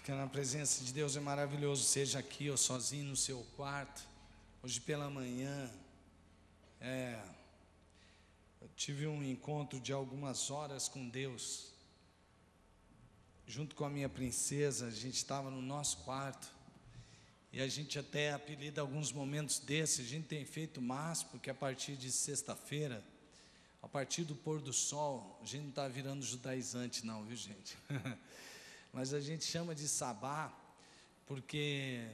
Ficar na presença de Deus é maravilhoso, seja aqui ou sozinho no seu quarto. Hoje pela manhã, eu tive um encontro de algumas horas com Deus. Junto com a minha princesa, a gente estava no nosso quarto. E a gente até apelida alguns momentos desses, a gente tem feito o máximo, porque a partir de sexta-feira, a partir do pôr do sol, a gente não está virando judaizante não, viu gente? Mas a gente chama de sabá, porque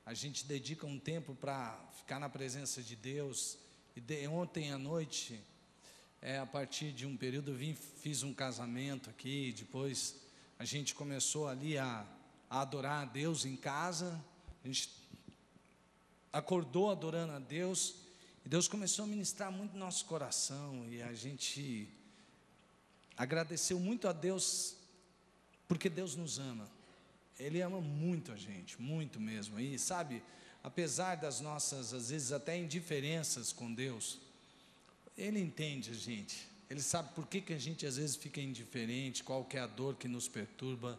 a gente dedica um tempo para ficar na presença de Deus. E ontem à noite, a partir de um período, eu fiz um casamento aqui, depois a gente começou ali a adorar a Deus em casa. A gente acordou adorando a Deus, e Deus começou a ministrar muito no nosso coração, e a gente agradeceu muito a Deus, porque Deus nos ama. Ele ama muito a gente, muito mesmo. E sabe, apesar das nossas, às vezes até indiferenças com Deus, Ele entende a gente. Ele sabe por que a gente às vezes fica indiferente, qual que é a dor que nos perturba.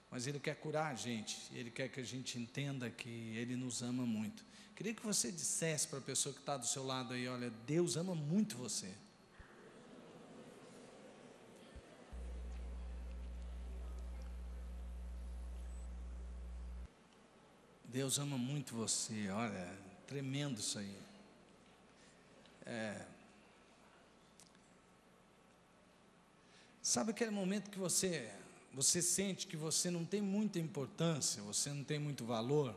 Mas Ele quer curar a gente, Ele quer que a gente entenda que Ele nos ama muito. Queria que você dissesse para a pessoa que está do seu lado aí: olha, Deus ama muito você. Deus ama muito você, olha, tremendo isso aí. Sabe aquele momento que você sente que você não tem muita importância, você não tem muito valor?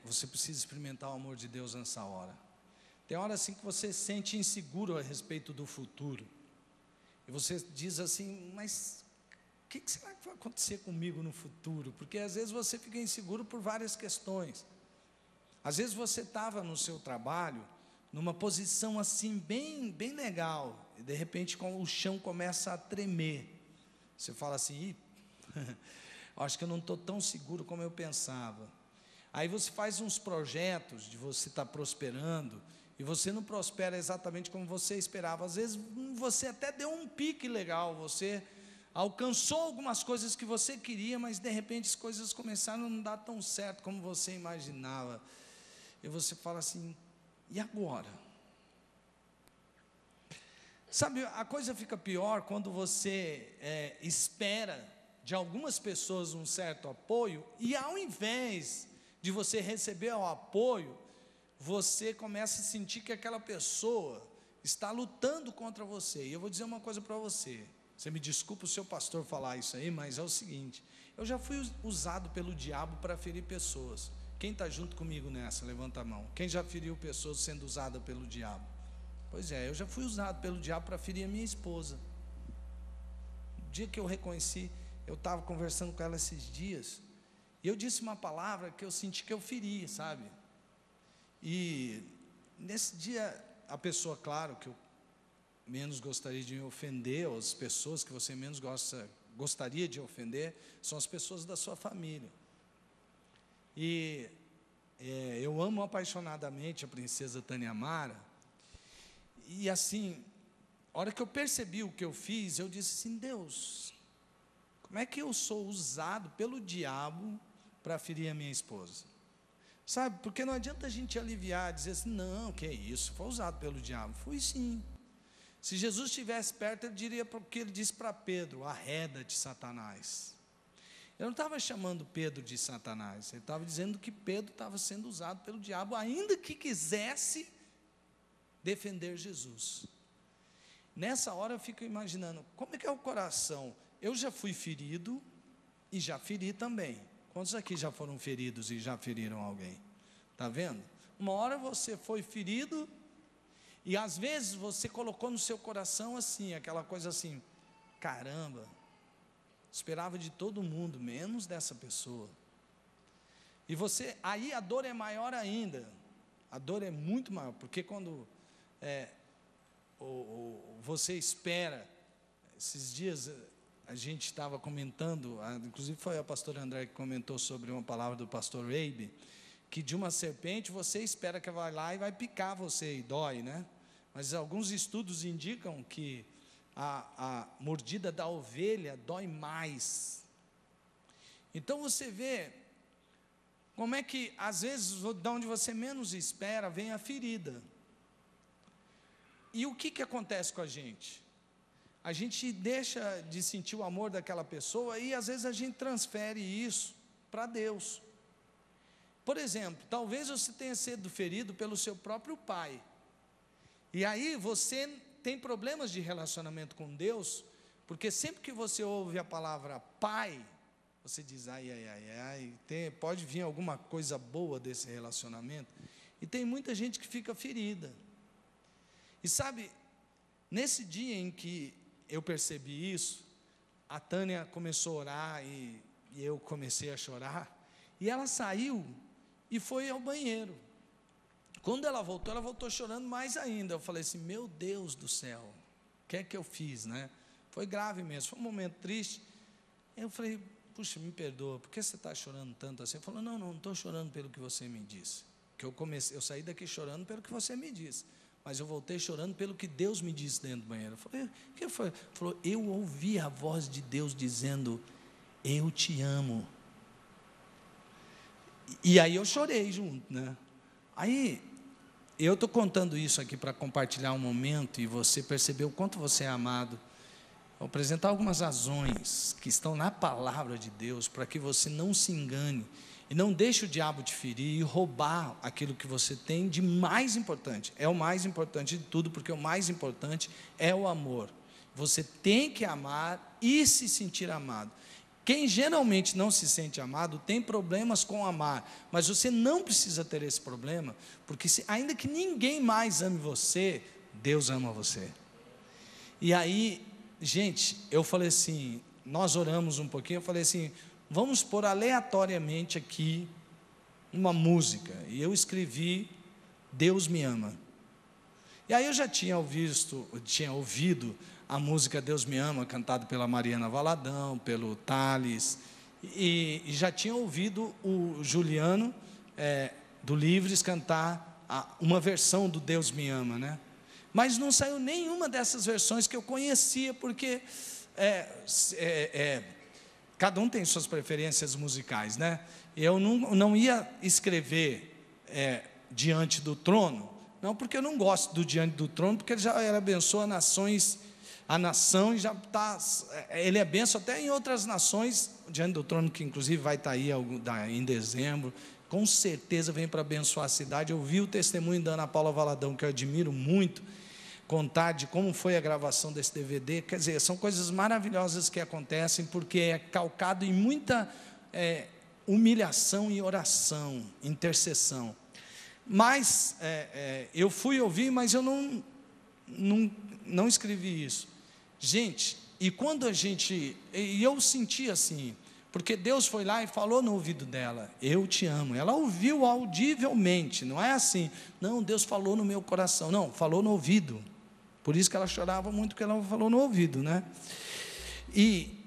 Você precisa experimentar o amor de Deus nessa hora. Tem hora assim que você se sente inseguro a respeito do futuro, e você diz assim: mas o que será que vai acontecer comigo no futuro? Porque às vezes você fica inseguro por várias questões. Às vezes você estava no seu trabalho, numa posição assim bem legal, e de repente o chão começa a tremer. Você fala assim: acho que eu não estou tão seguro como eu pensava. Aí você faz uns projetos de você estar prosperando, e você não prospera exatamente como você esperava. Às vezes você até deu um pique legal, você alcançou algumas coisas que você queria, mas de repente as coisas começaram a não dar tão certo como você imaginava. E você fala assim: e agora? Sabe, a coisa fica pior quando você espera de algumas pessoas um certo apoio, e ao invés de você receber o apoio, você começa a sentir que aquela pessoa está lutando contra você. E eu vou dizer uma coisa para você. Você me desculpa o seu pastor falar isso aí, mas é o seguinte: eu já fui usado pelo diabo para ferir pessoas. Quem está junto comigo nessa? Levanta a mão. Quem já feriu pessoas sendo usada pelo diabo? Pois é, eu já fui usado pelo diabo para ferir a minha esposa. O dia que eu reconheci, eu estava conversando com ela esses dias, e eu disse uma palavra que eu senti que eu feri, sabe? E nesse dia, a pessoa, claro, que eu menos gostaria de me ofender, ou as pessoas que você menos gostaria de ofender, são as pessoas da sua família. E eu amo apaixonadamente a princesa Tânia Amara. E assim, a hora que eu percebi o que eu fiz, eu disse assim: Deus, como é que eu sou usado pelo diabo para ferir a minha esposa? Sabe, porque não adianta a gente aliviar, dizer assim: não, que é isso, foi usado pelo diabo. Fui sim. Se Jesus estivesse perto, ele diria o que ele disse para Pedro: arreda-te, Satanás. Ele não estava chamando Pedro de Satanás, ele estava dizendo que Pedro estava sendo usado pelo diabo, ainda que quisesse defender Jesus. Nessa hora eu fico imaginando, como é que é o coração? Eu já fui ferido e já feri também. Quantos aqui já foram feridos e já feriram alguém? Está vendo? Uma hora você foi ferido, e às vezes você colocou no seu coração assim, aquela coisa assim: caramba, esperava de todo mundo, menos dessa pessoa. E você, aí a dor é maior ainda. A dor é muito maior, porque quando você espera. Esses dias a gente estava comentando, inclusive foi a pastora André que comentou sobre uma palavra do pastor Eibe, que de uma serpente você espera que vai lá e vai picar você, e dói, né? Mas alguns estudos indicam que a mordida da ovelha dói mais. Então você vê como é que, às vezes, de onde você menos espera, vem a ferida. E o que acontece com a gente? A gente deixa de sentir o amor daquela pessoa e, às vezes, a gente transfere isso para Deus. Por exemplo, talvez você tenha sido ferido pelo seu próprio pai. E aí você tem problemas de relacionamento com Deus, porque sempre que você ouve a palavra pai, você diz, pode vir alguma coisa boa desse relacionamento. E tem muita gente que fica ferida. E sabe, nesse dia em que eu percebi isso, a Tânia começou a orar e eu comecei a chorar, e ela saiu e foi ao banheiro. Quando ela voltou chorando mais ainda. Eu falei assim, meu Deus do céu, o que é que eu fiz, né? Foi grave mesmo, foi um momento triste. Eu falei, puxa, me perdoa, por que você está chorando tanto assim? Ele falou, não estou chorando pelo que você me disse. Que eu saí daqui chorando pelo que você me disse, mas eu voltei chorando pelo que Deus me disse dentro do banheiro. Eu falei, o que foi? Ele falou, eu ouvi a voz de Deus dizendo, eu te amo. E aí eu chorei junto, né? Aí, eu estou contando isso aqui para compartilhar um momento e você perceber o quanto você é amado. Vou apresentar algumas razões que estão na palavra de Deus para que você não se engane e não deixe o diabo te ferir e roubar aquilo que você tem de mais importante. É o mais importante de tudo, porque o mais importante é o amor. Você tem que amar e se sentir amado. Quem geralmente não se sente amado tem problemas com amar, mas você não precisa ter esse problema, porque ainda que ninguém mais ame você, Deus ama você. E aí, gente, eu falei assim, nós oramos um pouquinho, eu falei assim, vamos pôr aleatoriamente aqui uma música, e eu escrevi, Deus me ama. E aí eu já tinha ouvido a música Deus me ama, cantada pela Mariana Valadão, pelo Thales, e já tinha ouvido o Juliano, do Livres, cantar uma versão do Deus me ama, né? Mas não saiu nenhuma dessas versões que eu conhecia, porque cada um tem suas preferências musicais, né? Eu não ia escrever Diante do Trono, não porque eu não gosto do Diante do Trono, porque ele já abençoa a nação, e já está, ele é benção até em outras nações, Diante do Trono, que inclusive vai estar aí em dezembro, com certeza vem para abençoar a cidade. Eu vi o testemunho da Ana Paula Valadão, que eu admiro muito, contar de como foi a gravação desse DVD, quer dizer, são coisas maravilhosas que acontecem, porque é calcado em muita humilhação e oração, intercessão. Mas, eu fui ouvir, mas eu não escrevi isso. Gente, e quando eu senti assim, porque Deus foi lá e falou no ouvido dela, eu te amo. Ela ouviu audivelmente, não é assim, não, Deus falou no meu coração, não, falou no ouvido. Por isso que ela chorava muito, porque ela falou no ouvido, né? E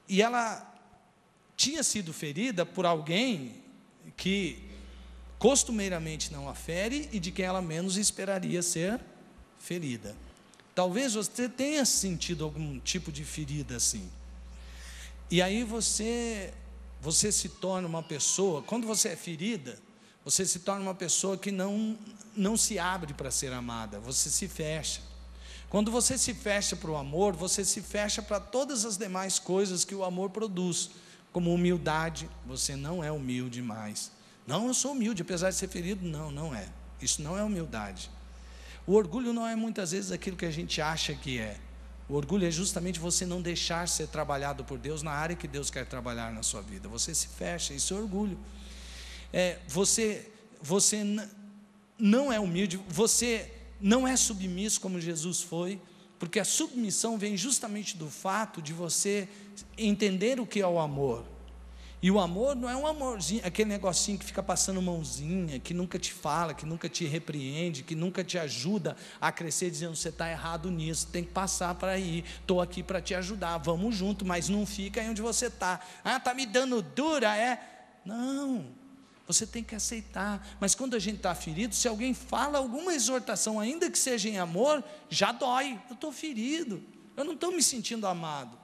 ela tinha sido ferida por alguém que costumeiramente não a fere e de quem ela menos esperaria ser ferida. Talvez você tenha sentido algum tipo de ferida assim. E aí você se torna uma pessoa, quando você é ferida, você se torna uma pessoa que não se abre para ser amada, você se fecha. Quando você se fecha para o amor, você se fecha para todas as demais coisas que o amor produz, como humildade. Você não é humilde mais. Não, eu sou humilde, apesar de ser ferido. Não é. Isso não é humildade. O orgulho não é muitas vezes aquilo que a gente acha que é. O orgulho é justamente você não deixar ser trabalhado por Deus na área que Deus quer trabalhar na sua vida. Você se fecha, isso é orgulho. Você não é humilde, você não é submisso como Jesus foi, porque a submissão vem justamente do fato de você entender o que é o amor. E o amor não é um amorzinho, aquele negocinho que fica passando mãozinha, que nunca te fala, que nunca te repreende, que nunca te ajuda a crescer, dizendo, você está errado nisso, tem que passar para aí, estou aqui para te ajudar, vamos junto, mas não fica aí onde você está. Está me dando dura, Não, você tem que aceitar. Mas quando a gente está ferido, se alguém fala alguma exortação, ainda que seja em amor, já dói. Eu estou ferido, eu não estou me sentindo amado.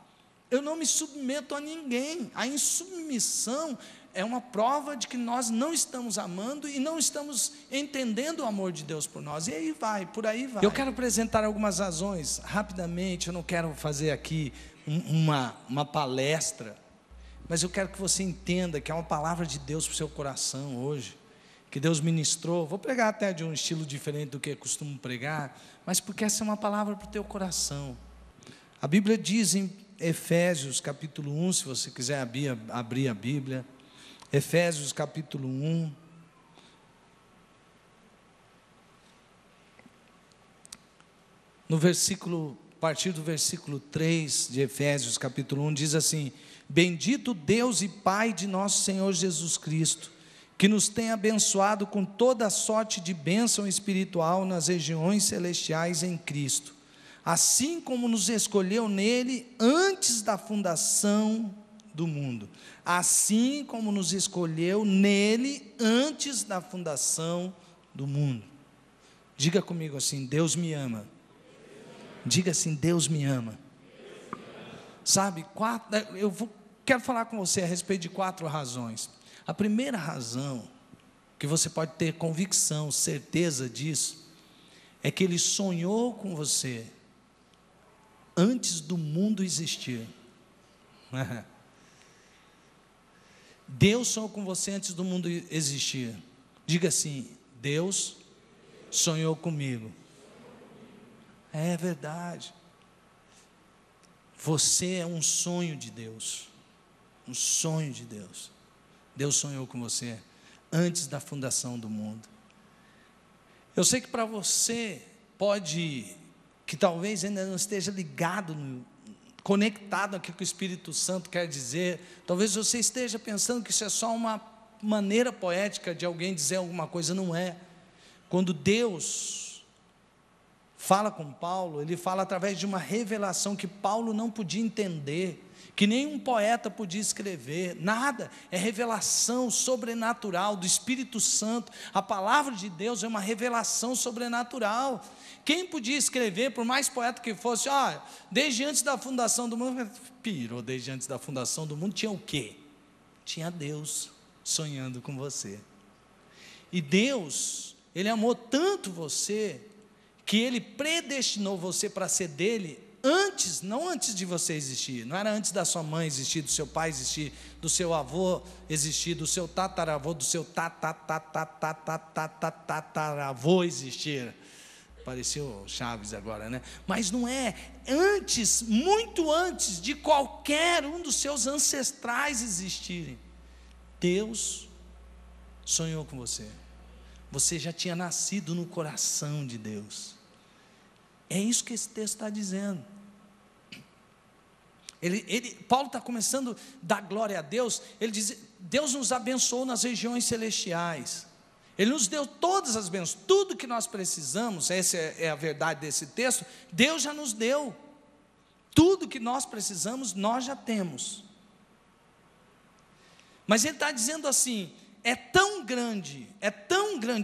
Eu não me submeto a ninguém. A insubmissão é uma prova de que nós não estamos amando e não estamos entendendo o amor de Deus por nós. E aí vai, por aí vai. Eu quero apresentar algumas razões, rapidamente. Eu não quero fazer aqui uma palestra, mas eu quero que você entenda que é uma palavra de Deus para o seu coração hoje, que Deus ministrou. Vou pregar até de um estilo diferente do que eu costumo pregar, mas porque essa é uma palavra para o teu coração. A Bíblia diz em Efésios capítulo 1, se você quiser abrir a Bíblia, Efésios capítulo 1, a partir do versículo 3 de Efésios capítulo 1, diz assim: bendito Deus e Pai de nosso Senhor Jesus Cristo, que nos tem abençoado com toda a sorte de bênção espiritual nas regiões celestiais em Cristo, assim como nos escolheu nele antes da fundação do mundo. Assim como nos escolheu nele antes da fundação do mundo. Diga comigo assim: Deus me ama. Diga assim: Deus me ama. Sabe, quero falar com você a respeito de 4 razões. A primeira razão, que você pode ter convicção, certeza disso, é que Ele sonhou com você antes do mundo existir. Deus sonhou com você antes do mundo existir. Diga assim: Deus sonhou comigo. É verdade. Você é um sonho de Deus. Um sonho de Deus. Deus sonhou com você antes da fundação do mundo. Eu sei que para você que talvez ainda não esteja ligado, conectado aqui com o Espírito Santo quer dizer, talvez você esteja pensando que isso é só uma maneira poética de alguém dizer alguma coisa. Não é. Quando Deus fala com Paulo, Ele fala através de uma revelação que Paulo não podia entender, que nenhum poeta podia escrever, nada, é revelação sobrenatural do Espírito Santo. A palavra de Deus é uma revelação sobrenatural. Quem podia escrever, por mais poeta que fosse, desde antes da fundação do mundo, pirou, desde antes da fundação do mundo, tinha o quê? Tinha Deus sonhando com você. E Deus, Ele amou tanto você, que Ele predestinou você para ser dele antes, não antes de você existir. Não era antes da sua mãe existir, do seu pai existir, do seu avô existir, do seu tataravô, do seu tataravô existir. Pareceu Chaves agora, né? Mas não é. Antes, muito antes de qualquer um dos seus ancestrais existirem, Deus sonhou com você. Você já tinha nascido no coração de Deus. É isso que esse texto está dizendo. Paulo está começando a dar glória a Deus. Ele diz: Deus nos abençoou nas regiões celestiais. Ele nos deu todas as bênçãos, tudo que nós precisamos. Essa é a verdade desse texto. Deus já nos deu. Tudo que nós precisamos, nós já temos. Mas ele está dizendo assim: é tão grande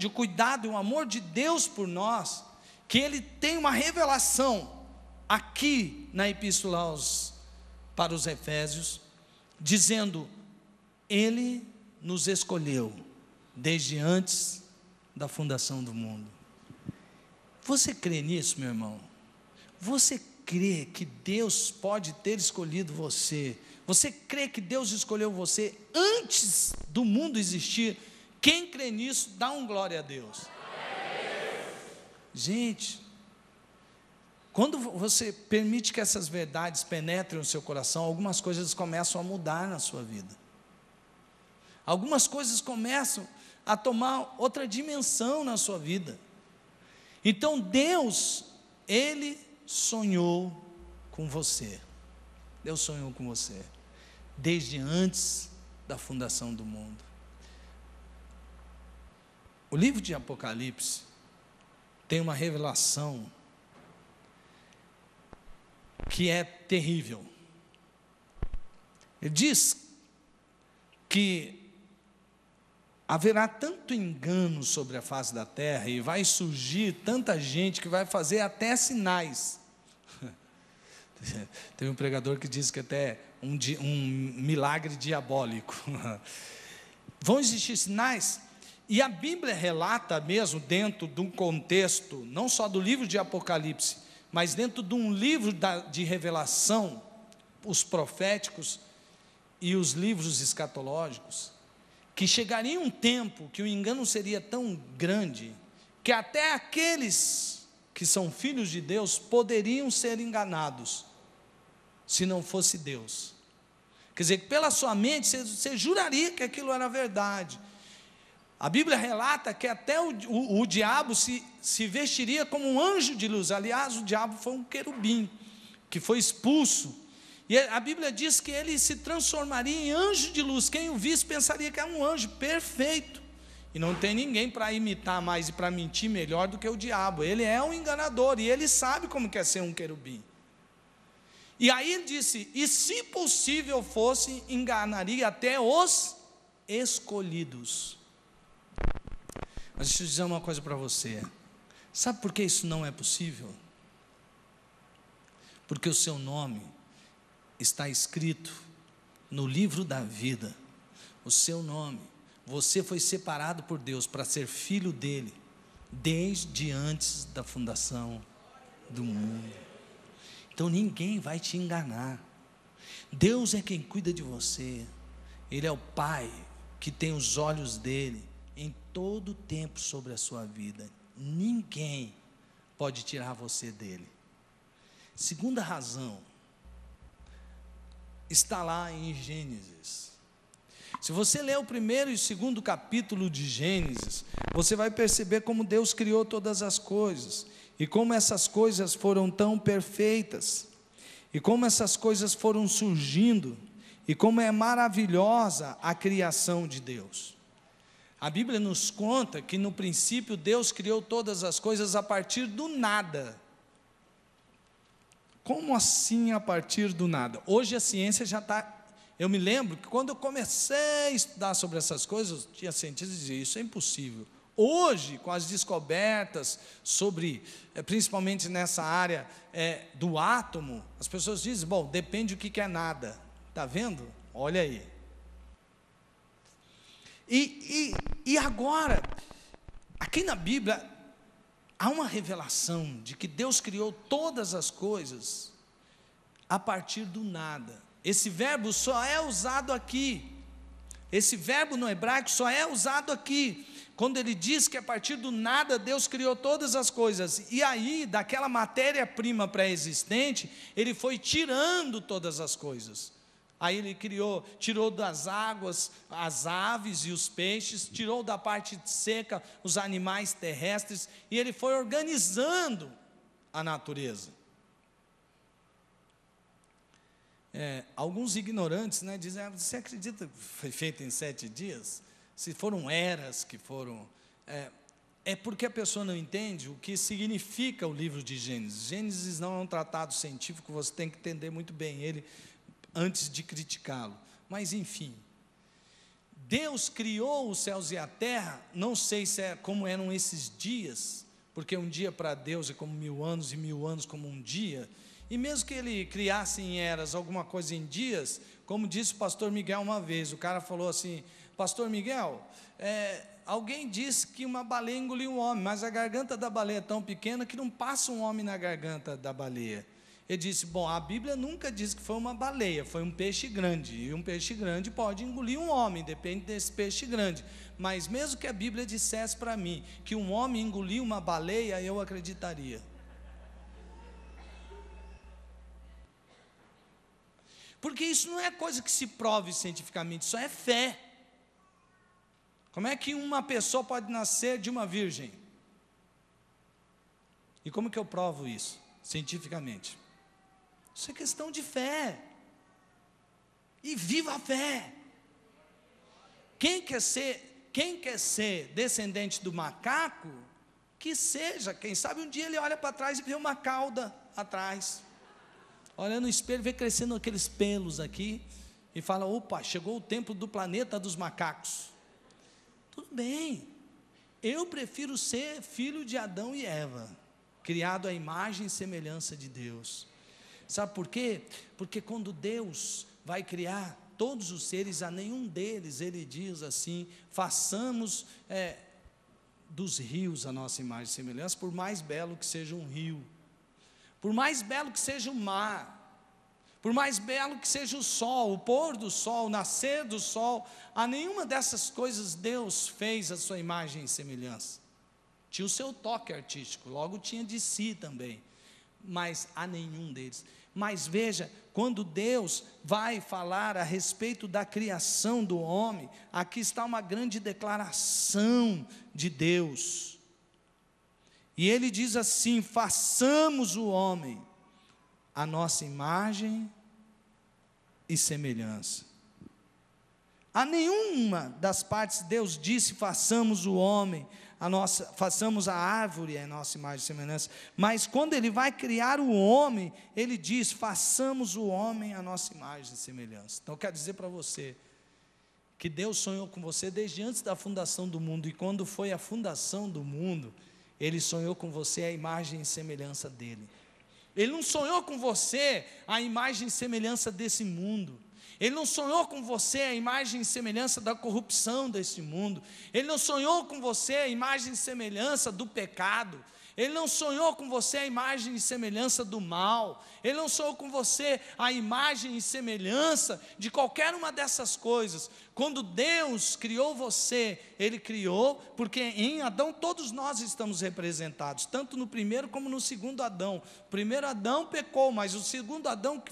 o cuidado e o amor de Deus por nós, que Ele tem uma revelação aqui na epístola para os Efésios, dizendo: Ele nos escolheu desde antes da fundação do mundo. Você crê nisso, meu irmão? Você crê que Deus pode ter escolhido você? Você crê que Deus escolheu você antes do mundo existir? Quem crê nisso, dá um glória a Deus. Gente, quando você permite que essas verdades penetrem no seu coração, algumas coisas começam a mudar na sua vida. Algumas coisas começam a tomar outra dimensão na sua vida. Então Deus, Ele sonhou com você. Deus sonhou com você desde antes da fundação do mundo. O livro de Apocalipse tem uma revelação que é terrível. Ele diz que haverá tanto engano sobre a face da terra, e vai surgir tanta gente que vai fazer até sinais. Teve um pregador que disse que até um milagre diabólico. Vão existir sinais, e a Bíblia relata mesmo, dentro de um contexto, não só do livro de Apocalipse, mas dentro de um livro de revelação, os proféticos e os livros escatológicos, que chegaria um tempo que o engano seria tão grande, que até aqueles que são filhos de Deus poderiam ser enganados, se não fosse Deus. Quer dizer, que pela sua mente você juraria que aquilo era verdade. A Bíblia relata que até o diabo se vestiria como um anjo de luz. Aliás, o diabo foi um querubim, que foi expulso. E a Bíblia diz que ele se transformaria em anjo de luz. Quem o visse pensaria que é um anjo perfeito. E não tem ninguém para imitar mais e para mentir melhor do que o diabo. Ele é um enganador e ele sabe como quer ser um querubim. E aí ele disse, e se possível fosse, enganaria até os escolhidos. Mas deixa eu dizer uma coisa para você. Sabe por que isso não é possível? Porque o seu nome está escrito no livro da vida. O seu nome, você foi separado por Deus para ser filho dele, desde antes da fundação do mundo. Então ninguém vai te enganar. Deus é quem cuida de você. Ele é o Pai que tem os olhos dele em todo o tempo sobre a sua vida. Ninguém pode tirar você dele. Segunda razão está lá em Gênesis. Se você ler o primeiro e o segundo capítulo de Gênesis, você vai perceber como Deus criou todas as coisas, e como essas coisas foram tão perfeitas, e como essas coisas foram surgindo, e como é maravilhosa a criação de Deus. A Bíblia nos conta que no princípio Deus criou todas as coisas a partir do nada. Como assim a partir do nada? Hoje a ciência já está... Eu me lembro que quando eu comecei a estudar sobre essas coisas, tinha cientistas que diziam, isso é impossível. Hoje, com as descobertas sobre, principalmente nessa área do átomo, as pessoas dizem, bom, depende do que é nada. Está vendo? Olha aí. E agora, aqui na Bíblia, há uma revelação de que Deus criou todas as coisas a partir do nada. Esse verbo só é usado aqui. Esse verbo no hebraico só é usado aqui, quando ele diz que a partir do nada Deus criou todas as coisas. E aí, daquela matéria-prima pré-existente, ele foi tirando todas as coisas. Aí ele tirou das águas as aves e os peixes, tirou da parte seca os animais terrestres, e ele foi organizando a natureza. Alguns ignorantes, dizem, você acredita que foi feito em 7 dias? Se foram eras que foram... É porque a pessoa não entende o que significa o livro de Gênesis. Gênesis não é um tratado científico, você tem que entender muito bem ele antes de criticá-lo. Mas, enfim, Deus criou os céus e a terra, não sei como eram esses dias, porque um dia para Deus é como 1000 anos, e 1000 anos como um dia. E mesmo que ele criasse em eras alguma coisa em dias, como disse o pastor Miguel uma vez, o cara falou assim, pastor Miguel, alguém disse que uma baleia engoliu um homem, mas a garganta da baleia é tão pequena que não passa um homem na garganta da baleia. Ele disse, bom, a Bíblia nunca diz que foi uma baleia, foi um peixe grande, e um peixe grande pode engolir um homem, depende desse peixe grande. Mas mesmo que a Bíblia dissesse para mim que um homem engoliu uma baleia, eu acreditaria. Porque isso não é coisa que se prove cientificamente, isso é fé. Como é que uma pessoa pode nascer de uma virgem? E como que eu provo isso, cientificamente? Isso é questão de fé. E viva a fé. Quem quer ser descendente do macaco, que seja, quem sabe um dia ele olha para trás e vê uma cauda atrás. Olha no espelho, vê crescendo aqueles pelos aqui, e fala, opa, chegou o tempo do planeta dos macacos. Tudo bem, eu prefiro ser filho de Adão e Eva, criado à imagem e semelhança de Deus. Sabe por quê? Porque quando Deus vai criar todos os seres, a nenhum deles Ele diz assim: façamos dos rios a nossa imagem e semelhança, por mais belo que seja um rio, por mais belo que seja o mar, por mais belo que seja o sol, o pôr do sol, o nascer do sol, a nenhuma dessas coisas Deus fez a sua imagem e semelhança. Tinha o seu toque artístico, logo tinha de si também, mas a nenhum deles. Mas veja, quando Deus vai falar a respeito da criação do homem, aqui está uma grande declaração de Deus. E Ele diz assim: façamos o homem a nossa imagem e semelhança. A nenhuma das partes Deus disse: façamos o homem, façamos a árvore a nossa imagem e semelhança. Mas quando Ele vai criar o homem, Ele diz: façamos o homem a nossa imagem e semelhança. Então eu quero dizer para você, que Deus sonhou com você desde antes da fundação do mundo, e quando foi a fundação do mundo, Ele sonhou com você a imagem e semelhança dEle. Ele não sonhou com você a imagem e semelhança desse mundo. Ele não sonhou com você a imagem e semelhança da corrupção desse mundo. Ele não sonhou com você a imagem e semelhança do pecado. Ele não sonhou com você a imagem e semelhança do mal. Ele não sonhou com você a imagem e semelhança de qualquer uma dessas coisas. Quando Deus criou você, Ele criou, porque em Adão todos nós estamos representados, tanto no primeiro como no segundo Adão. O primeiro Adão pecou, mas o segundo Adão,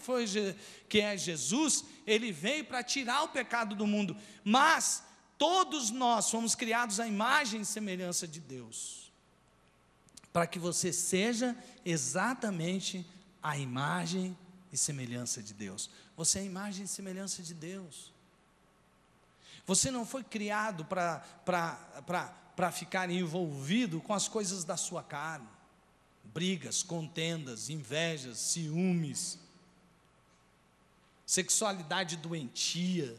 que é Jesus, Ele veio para tirar o pecado do mundo. Mas todos nós fomos criados à imagem e semelhança de Deus, para que você seja exatamente a imagem e semelhança de Deus. Você é a imagem e semelhança de Deus. Você não foi criado para ficar envolvido com as coisas da sua carne. Brigas, contendas, invejas, ciúmes, sexualidade doentia.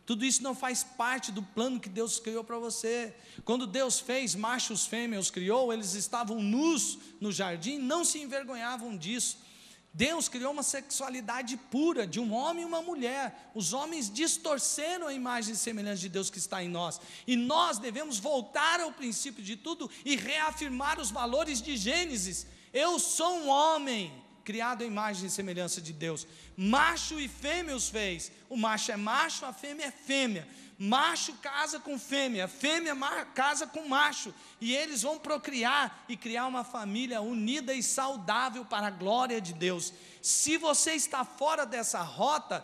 Tudo isso não faz parte do plano que Deus criou para você. Quando Deus fez machos e fêmeas, criou, eles estavam nus no jardim, não se envergonhavam disso. Deus criou uma sexualidade pura, de um homem e uma mulher. Os homens distorceram a imagem e semelhança de Deus que está em nós. E nós devemos voltar ao princípio de tudo e reafirmar os valores de Gênesis. Eu sou um homem criado à imagem e semelhança de Deus. Macho e fêmea os fez. O macho é macho, a fêmea é fêmea. Macho casa com fêmea, fêmea casa com macho. E eles vão procriar e criar uma família unida e saudável para a glória de Deus. Se você está fora dessa rota,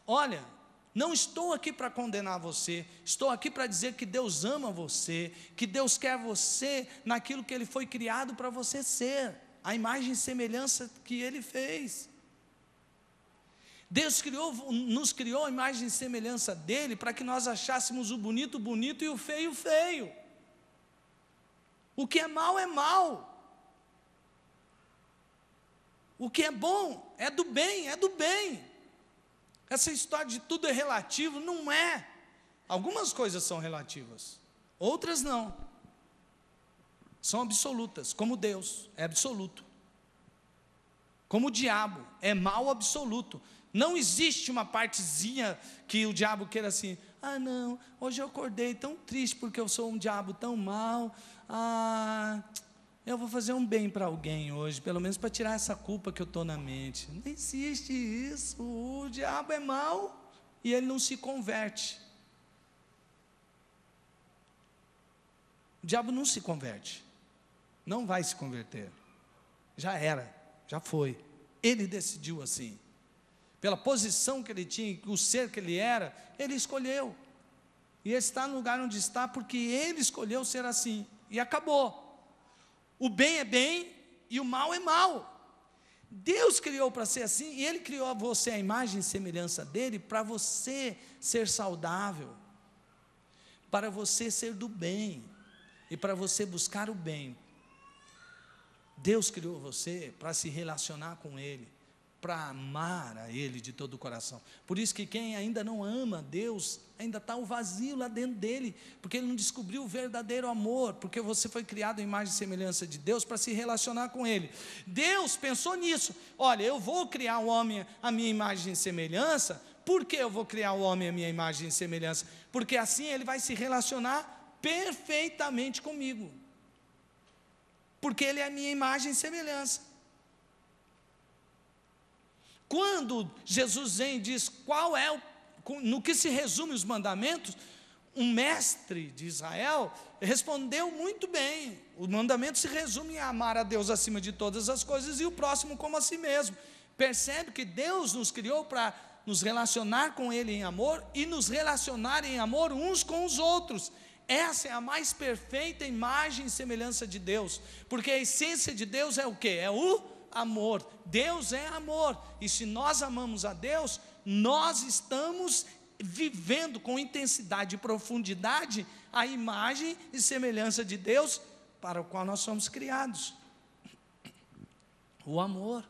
olha, não estou aqui para condenar você, estou aqui para dizer que Deus ama você, que Deus quer você naquilo que Ele foi criado para você ser, a imagem e semelhança que Ele fez. Deus nos criou a imagem e semelhança dEle para que nós achássemos o bonito bonito e o feio feio. O que é mal é mal. O que é bom é do bem, é do bem. Essa história de tudo é relativo, não é. Algumas coisas são relativas, outras não. São absolutas, como Deus é absoluto. Como o diabo é mal absoluto. Não existe uma partezinha que o diabo queira assim: ah não, hoje eu acordei tão triste porque eu sou um diabo tão mal, eu vou fazer um bem para alguém hoje, pelo menos para tirar essa culpa que eu estou na mente. Não existe isso. O diabo é mau e ele não se converte. O diabo não se converte, não vai se converter, já era, já foi, ele decidiu assim. Pela posição que ele tinha, o ser que ele era, ele escolheu. E ele está no lugar onde está porque ele escolheu ser assim. E acabou. O bem é bem e o mal é mal. Deus criou para ser assim, e Ele criou a você a imagem e semelhança dEle para você ser saudável, para você ser do bem e para você buscar o bem. Deus criou você para se relacionar com Ele, para amar a Ele de todo o coração. Por isso que quem ainda não ama Deus, ainda está um vazio lá dentro dele, porque ele não descobriu o verdadeiro amor, porque você foi criado em imagem e semelhança de Deus para se relacionar com Ele. Deus pensou nisso. Olha, eu vou criar o homem à minha imagem e semelhança. Por que eu vou criar o homem à minha imagem e semelhança? Porque assim ele vai se relacionar perfeitamente comigo, porque ele é a minha imagem e semelhança. Quando Jesus vem e diz qual é no que se resume os mandamentos, um mestre de Israel respondeu muito bem. O mandamento se resume em amar a Deus acima de todas as coisas e o próximo como a si mesmo. Percebe que Deus nos criou para nos relacionar com Ele em amor e nos relacionar em amor uns com os outros. Essa é a mais perfeita imagem e semelhança de Deus, porque a essência de Deus é o quê? É o amor. Deus é amor, e se nós amamos a Deus, nós estamos vivendo com intensidade e profundidade a imagem e semelhança de Deus para o qual nós somos criados. O amor.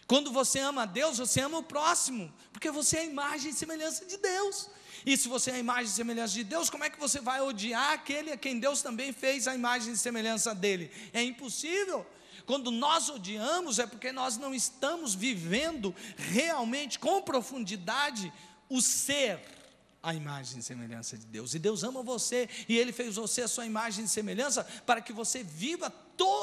Quando você ama a Deus, você ama o próximo, porque você é a imagem e semelhança de Deus. E se você é a imagem e semelhança de Deus, como é que você vai odiar aquele a quem Deus também fez a imagem e semelhança dele? É impossível. Quando nós odiamos, é porque nós não estamos vivendo realmente, com profundidade, o ser a imagem e semelhança de Deus. E Deus ama você, e Ele fez você a sua imagem e semelhança, para que você viva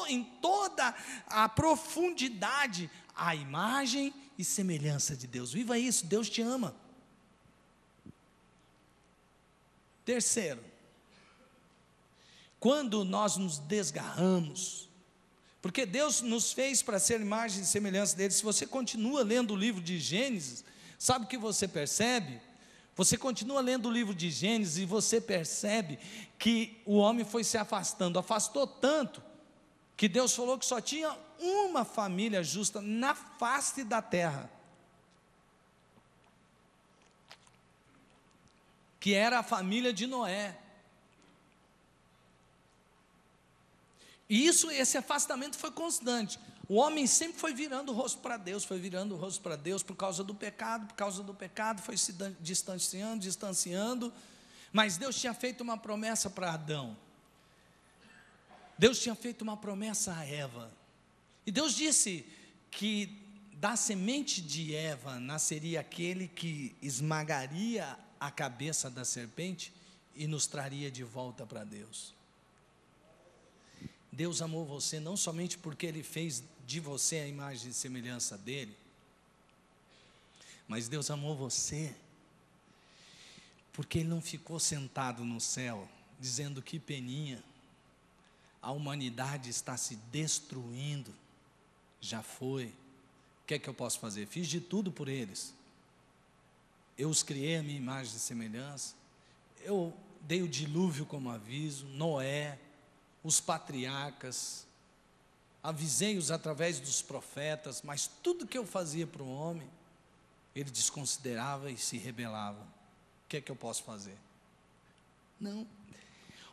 em toda a profundidade a imagem e semelhança de Deus. Viva isso, Deus te ama. Terceiro, quando nós nos desgarramos, porque Deus nos fez para ser imagem e semelhança dele. Se você continua lendo o livro de Gênesis, sabe o que você percebe? Você continua lendo o livro de Gênesis e você percebe que o homem foi se afastando, afastou tanto, que Deus falou que só tinha uma família justa na face da terra, que era a família de Noé. E esse afastamento foi constante. O homem sempre foi virando o rosto para Deus, por causa do pecado, foi se distanciando, mas Deus tinha feito uma promessa para Adão, Deus tinha feito uma promessa a Eva, e Deus disse que da semente de Eva nasceria aquele que esmagaria a cabeça da serpente e nos traria de volta para Deus. Deus amou você não somente porque Ele fez de você a imagem e semelhança dEle, mas Deus amou você porque Ele não ficou sentado no céu, dizendo que peninha, a humanidade está se destruindo, já foi, o que é que eu posso fazer? Fiz de tudo por eles, eu os criei a minha imagem e semelhança, eu dei o dilúvio como aviso, Noé, os patriarcas, avisei-os através dos profetas, mas tudo que eu fazia para o homem, ele desconsiderava e se rebelava. O que é que eu posso fazer? Não.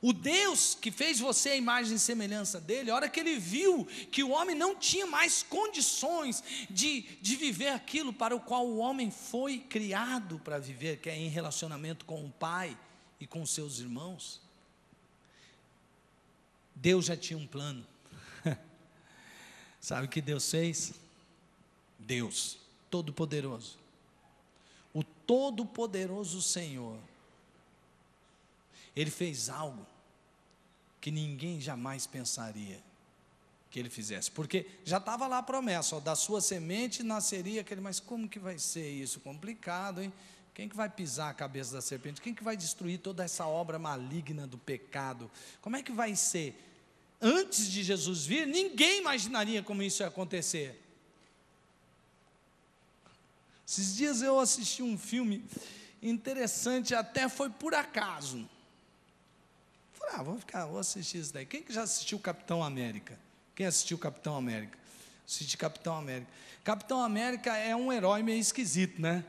O Deus que fez você a imagem e semelhança dele, a hora que ele viu que o homem não tinha mais condições de viver aquilo para o qual o homem foi criado para viver, que é em relacionamento com o Pai e com os seus irmãos, Deus já tinha um plano. Sabe o que Deus fez? Deus, Todo-Poderoso, o Todo-Poderoso Senhor, Ele fez algo que ninguém jamais pensaria que Ele fizesse, porque já estava lá a promessa, ó, da sua semente nasceria aquele, mas como que vai ser isso? Complicado, hein? Quem que vai pisar a cabeça da serpente? Quem que vai destruir toda essa obra maligna do pecado? Como é que vai ser? Antes de Jesus vir, ninguém imaginaria como isso ia acontecer. Esses dias eu assisti um filme interessante, até foi por acaso. Falei, vou assistir isso daí. Quem que já assistiu Capitão América? Quem assistiu Capitão América? Assisti Capitão América. Capitão América é um herói meio esquisito, né?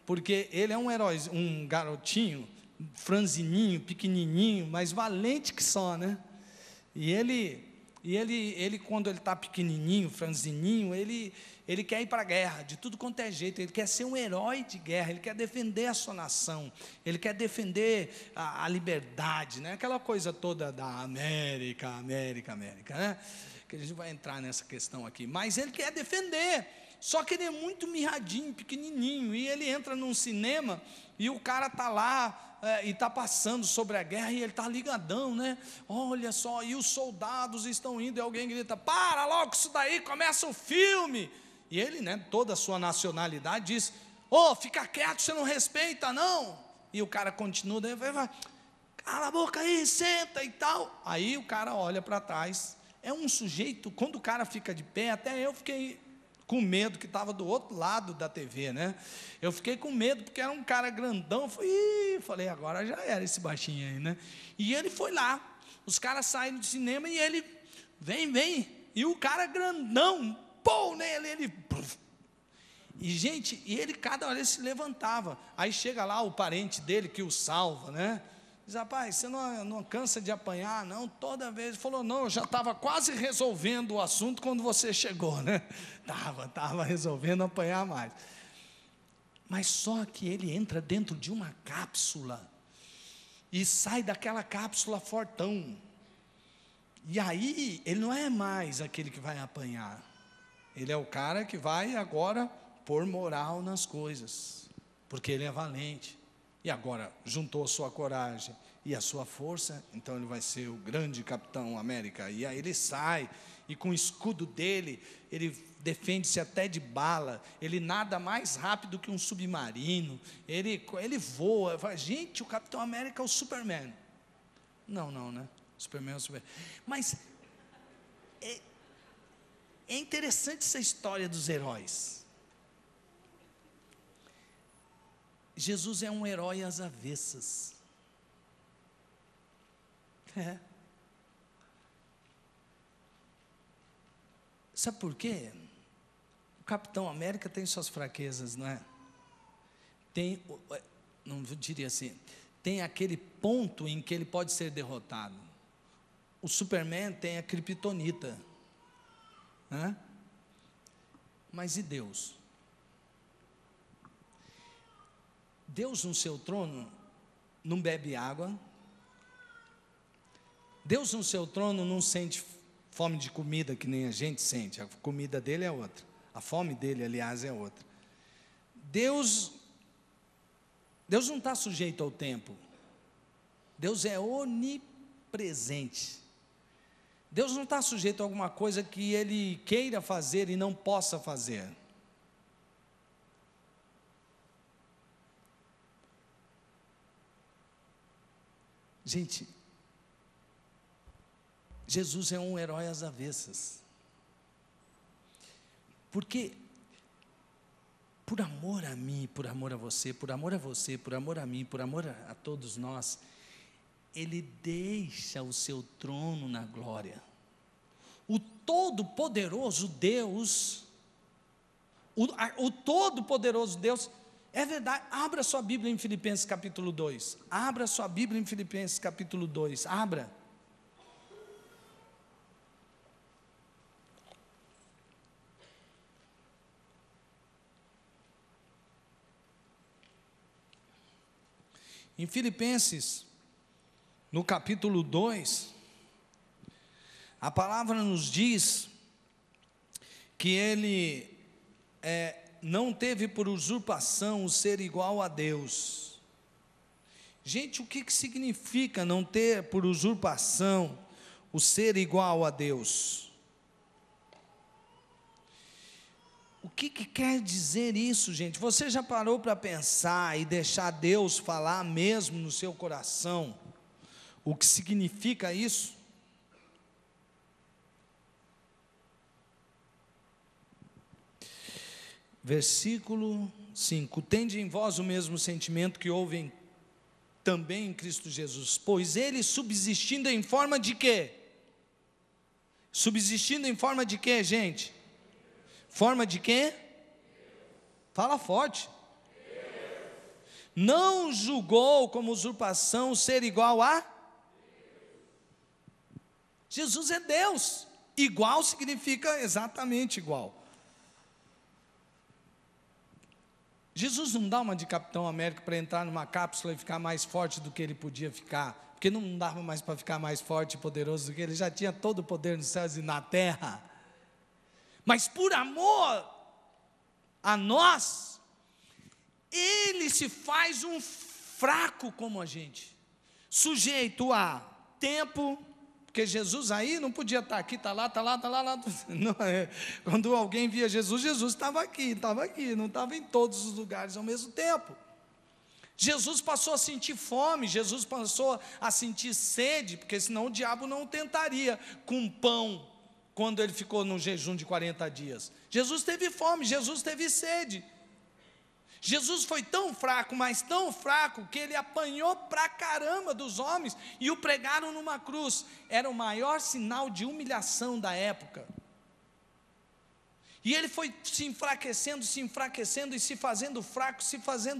Porque ele é um herói, um garotinho, franzininho, pequenininho, mas valente que só, né? E ele E ele quando ele está pequenininho, franzininho, ele quer ir para a guerra, de tudo quanto é jeito. Ele quer ser um herói de guerra, ele quer defender a sua nação, ele quer defender a liberdade, né? Aquela coisa toda da América, né? Que a gente vai entrar nessa questão aqui. Mas ele quer defender, só que ele é muito mirradinho, pequenininho, e ele entra num cinema, e o cara está lá, e está passando sobre a guerra, e ele está ligadão, né? Olha só, e os soldados estão indo, e alguém grita: para logo isso daí, começa o filme. E ele, né, toda a sua nacionalidade, diz: fica quieto, você não respeita não. E o cara continua, daí vai, cala a boca aí, senta e tal. Aí o cara olha para trás, é um sujeito, quando o cara fica de pé, até eu fiquei com medo, que estava do outro lado da TV, né? Eu fiquei com medo, porque era um cara grandão. Falei, agora já era esse baixinho aí, né? E ele foi lá, os caras saíram do cinema, e ele, vem, e o cara grandão, pô, nele, ele... E, gente, ele cada hora ele se levantava. Aí chega lá o parente dele, que o salva, né? Diz: rapaz, você não cansa de apanhar, não? Toda vez. Ele falou: não, eu já estava quase resolvendo o assunto quando você chegou, né? Estava resolvendo apanhar mais. Mas só que ele entra dentro de uma cápsula e sai daquela cápsula fortão. E aí, ele não é mais aquele que vai apanhar. Ele é o cara que vai agora pôr moral nas coisas, porque ele é valente. E agora juntou a sua coragem e a sua força, então ele vai ser o grande Capitão América. E aí ele sai, e com o escudo dele, ele defende-se até de bala, ele nada mais rápido que um submarino, ele voa. Gente, o Capitão América é o Superman. Não, né? Superman é o Superman. Mas é interessante essa história dos heróis. Jesus é um herói às avessas. Sabe por quê? O Capitão América tem suas fraquezas, não é? Não diria assim, tem aquele ponto em que ele pode ser derrotado. O Superman tem a criptonita, né? Mas e Deus? Deus no seu trono não bebe água. Deus no seu trono não sente fome de comida que nem a gente sente. A comida dele é outra. A fome dele, aliás, é outra. Deus não está sujeito ao tempo. Deus é onipresente. Deus não está sujeito a alguma coisa que Ele queira fazer e não possa fazer. Gente, Jesus é um herói às avessas. Porque, por amor a mim, por amor a você, por amor a você, por amor a mim, por amor a todos nós, Ele deixa o seu trono na glória. O Todo-Poderoso Deus, o Todo-Poderoso Deus, é verdade. Abra sua Bíblia em Filipenses capítulo 2. Abra sua Bíblia em Filipenses capítulo 2. Abra. Em Filipenses, no capítulo 2, a palavra nos diz que ele não teve por usurpação o ser igual a Deus. Gente, o que significa não ter por usurpação o ser igual a Deus? O que quer dizer isso, gente? Você já parou para pensar e deixar Deus falar mesmo no seu coração? O que significa isso? Versículo 5: tende em vós o mesmo sentimento que houve também em Cristo Jesus, pois ele subsistindo em forma de quê? Subsistindo em forma de quê, gente? Forma de quê? Fala forte. Não julgou como usurpação ser igual a? Jesus é Deus. Igual significa exatamente igual. Jesus não dá uma de Capitão América para entrar numa cápsula e ficar mais forte do que ele podia ficar, porque não dava mais para ficar mais forte e poderoso do que ele já tinha todo o poder nos céus e na terra. Mas por amor a nós, ele se faz um fraco como a gente, sujeito a tempo, porque Jesus aí não podia estar aqui, está lá. Não, quando alguém via Jesus, Jesus estava aqui, não estava em todos os lugares ao mesmo tempo. Jesus passou a sentir fome, Jesus passou a sentir sede, porque senão o diabo não o tentaria com pão, quando ele ficou no jejum de 40 dias. Jesus teve fome, Jesus teve sede. Jesus foi tão fraco, mas tão fraco, que ele apanhou pra caramba dos homens e o pregaram numa cruz. Era o maior sinal de humilhação da época. E ele foi se enfraquecendo e se fazendo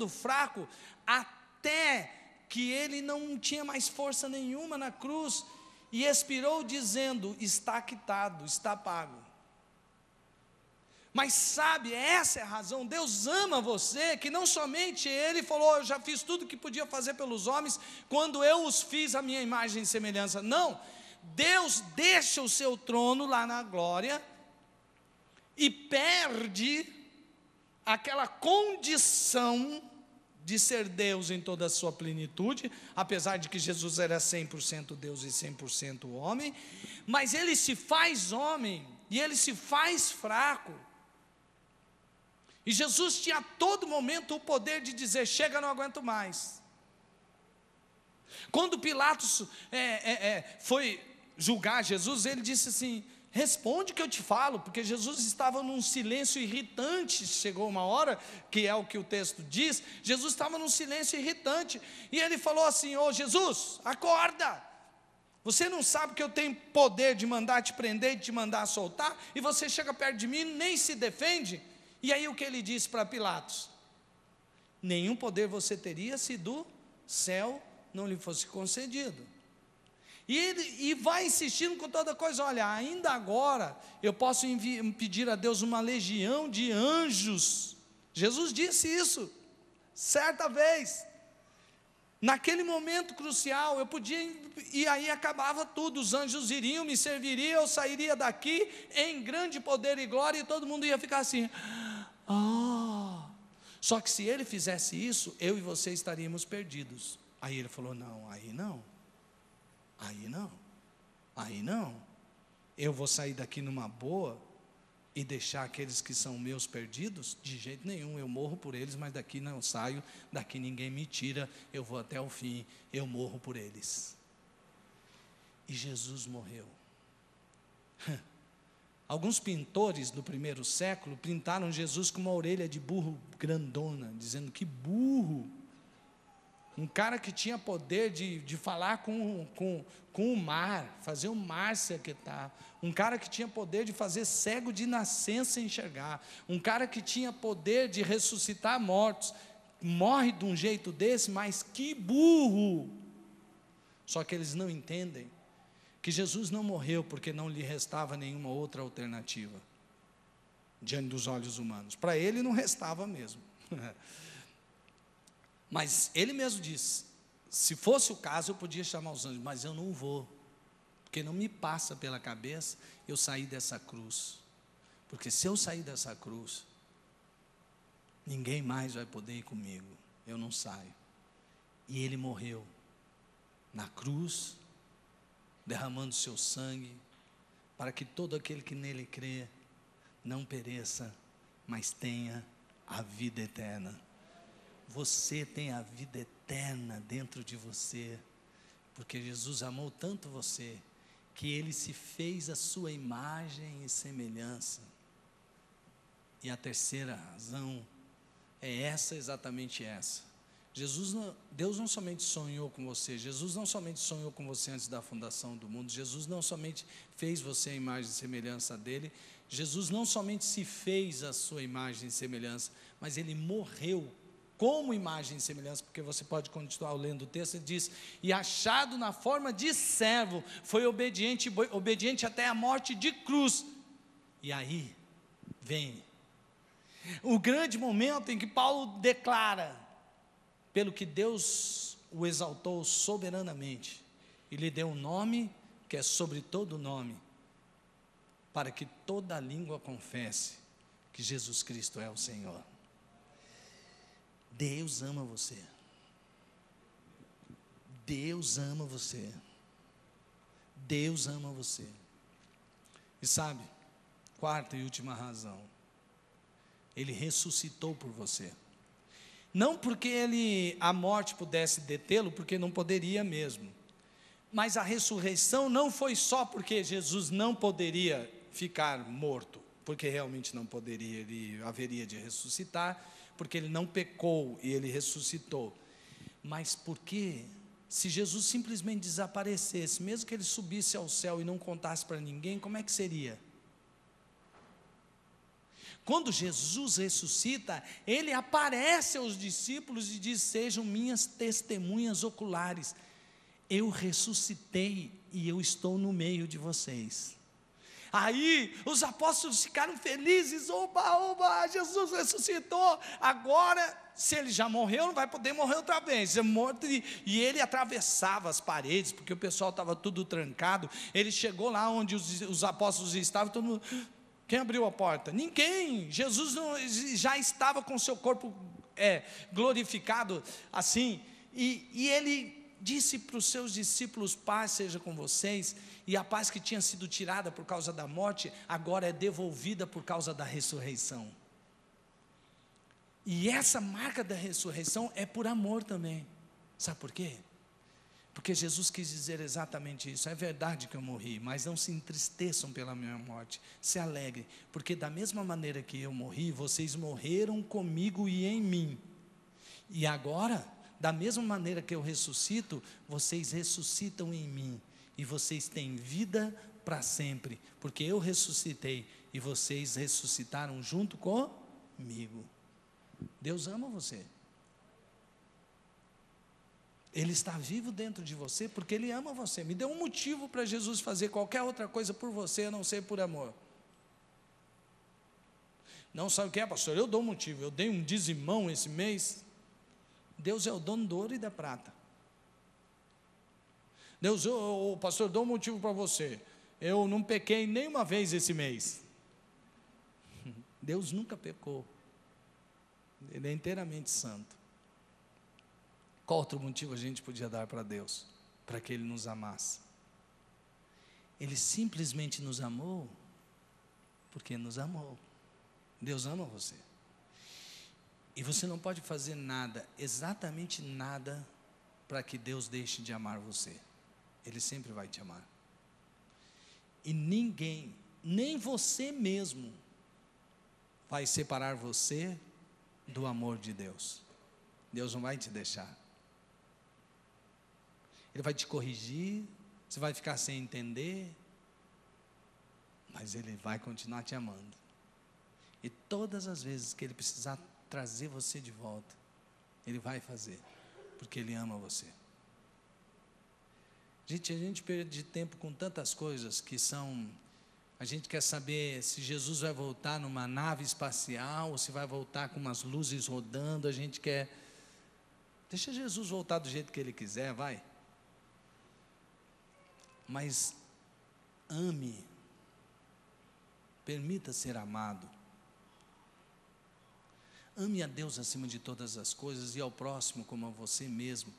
fraco, até que ele não tinha mais força nenhuma na cruz, e expirou dizendo: está quitado, está pago. Mas sabe, essa é a razão. Deus ama você, que não somente Ele falou: eu já fiz tudo que podia fazer pelos homens, quando eu os fiz a minha imagem e semelhança. Não, Deus deixa o seu trono lá na glória, e perde aquela condição de ser Deus em toda a sua plenitude, apesar de que Jesus era 100% Deus e 100% homem, mas Ele se faz homem, e Ele se faz fraco. E Jesus tinha a todo momento o poder de dizer: chega, não aguento mais. Quando Pilatos foi julgar Jesus, ele disse assim: responde o que eu te falo, porque Jesus estava num silêncio irritante. Chegou uma hora, que é o que o texto diz, Jesus estava num silêncio irritante, e ele falou assim: ô Jesus, acorda, você não sabe que eu tenho poder de mandar te prender e de te mandar soltar, e você chega perto de mim e nem se defende? E aí o que ele disse para Pilatos? Nenhum poder você teria se do céu não lhe fosse concedido. E vai insistindo com toda coisa: olha, ainda agora eu posso pedir a Deus uma legião de anjos. Jesus disse isso, certa vez. Naquele momento crucial, eu podia, e aí acabava tudo, os anjos iriam, me serviriam, eu sairia daqui em grande poder e glória, e todo mundo ia ficar assim: só que se ele fizesse isso, eu e você estaríamos perdidos. Aí ele falou: não, aí não, eu vou sair daqui numa boa, e deixar aqueles que são meus perdidos? De jeito nenhum, eu morro por eles, mas daqui não saio, daqui ninguém me tira, eu vou até o fim, eu morro por eles. E Jesus morreu. Alguns pintores do primeiro século pintaram Jesus com uma orelha de burro grandona, dizendo: que burro, um cara que tinha poder de falar com o mar, fazer o mar se aquietar, um cara que tinha poder de fazer cego de nascença enxergar, um cara que tinha poder de ressuscitar mortos, morre de um jeito desse, mas que burro. Só que eles não entendem que Jesus não morreu porque não lhe restava nenhuma outra alternativa diante dos olhos humanos. Para ele não restava mesmo. Mas ele mesmo disse: se fosse o caso eu podia chamar os anjos, mas eu não vou, porque não me passa pela cabeça eu sair dessa cruz, porque se eu sair dessa cruz, ninguém mais vai poder ir comigo, eu não saio. E ele morreu na cruz, derramando seu sangue, para que todo aquele que nele crê não pereça, mas tenha a vida eterna. Você tem a vida eterna dentro de você, porque Jesus amou tanto você, que Ele se fez a sua imagem e semelhança. E a terceira razão é essa, exatamente essa. Deus não somente sonhou com você, Jesus não somente sonhou com você antes da fundação do mundo, Jesus não somente fez você a imagem e semelhança dEle, Jesus não somente se fez a sua imagem e semelhança, mas Ele morreu como imagem e semelhança, porque você pode continuar lendo o texto, ele diz, e achado na forma de servo, foi obediente até a morte de cruz. E aí, vem o grande momento em que Paulo declara, pelo que Deus o exaltou soberanamente, e lhe deu um nome, que é sobre todo nome, para que toda língua confesse, que Jesus Cristo é o Senhor. Deus ama você. Deus ama você. Deus ama você. E sabe, quarta e última razão, Ele ressuscitou por você. Não porque a morte pudesse detê-lo, porque não poderia mesmo. Mas a ressurreição não foi só porque Jesus não poderia ficar morto, porque realmente não poderia, ele haveria de ressuscitar, porque ele não pecou e ele ressuscitou. Mas porque, se Jesus simplesmente desaparecesse, mesmo que ele subisse ao céu e não contasse para ninguém, como é que seria? Quando Jesus ressuscita, ele aparece aos discípulos e diz: sejam minhas testemunhas oculares. Eu ressuscitei e eu estou no meio de vocês. Aí os apóstolos ficaram felizes: oba, oba, Jesus ressuscitou. Agora, se ele já morreu, não vai poder morrer outra vez. É morto, e ele atravessava as paredes, porque o pessoal estava tudo trancado. Ele chegou lá onde os apóstolos estavam, todo mundo. Quem abriu a porta? Ninguém. Jesus já estava com seu corpo glorificado assim. E ele disse para os seus discípulos: paz seja com vocês. E a paz que tinha sido tirada por causa da morte, agora é devolvida por causa da ressurreição. E essa marca da ressurreição é por amor também. Sabe por quê? Porque Jesus quis dizer exatamente isso. É verdade que eu morri, mas não se entristeçam pela minha morte, se alegrem, porque da mesma maneira que eu morri, vocês morreram comigo e em mim. E agora, da mesma maneira que eu ressuscito, vocês ressuscitam em mim, e vocês têm vida para sempre, porque eu ressuscitei e vocês ressuscitaram junto comigo. Deus ama você. Ele está vivo dentro de você porque Ele ama você. Me deu um motivo para Jesus fazer qualquer outra coisa por você, a não ser por amor. Não sabe o que é, pastor? Eu dou um motivo. Eu dei um dizimão esse mês. Deus é o dono do ouro e da prata. Deus, pastor, eu dou um motivo para você. Eu não pequei nenhuma vez esse mês. Deus nunca pecou. Ele é inteiramente santo. Qual outro motivo a gente podia dar para Deus? Para que Ele nos amasse. Ele simplesmente nos amou porque nos amou. Deus ama você. E você não pode fazer nada, exatamente nada, para que Deus deixe de amar você. Ele sempre vai te amar. E ninguém, nem você mesmo, vai separar você do amor de Deus. Deus não vai te deixar. Ele vai te corrigir, você vai ficar sem entender, mas Ele vai continuar te amando. E todas as vezes que Ele precisar trazer você de volta, Ele vai fazer, porque Ele ama você. Gente, a gente perde tempo com tantas coisas que são... A gente quer saber se Jesus vai voltar numa nave espacial, ou se vai voltar com umas luzes rodando. A gente quer... Deixa Jesus voltar do jeito que Ele quiser, vai. Mas ame, permita ser amado. Ame a Deus acima de todas as coisas e ao próximo como a você mesmo.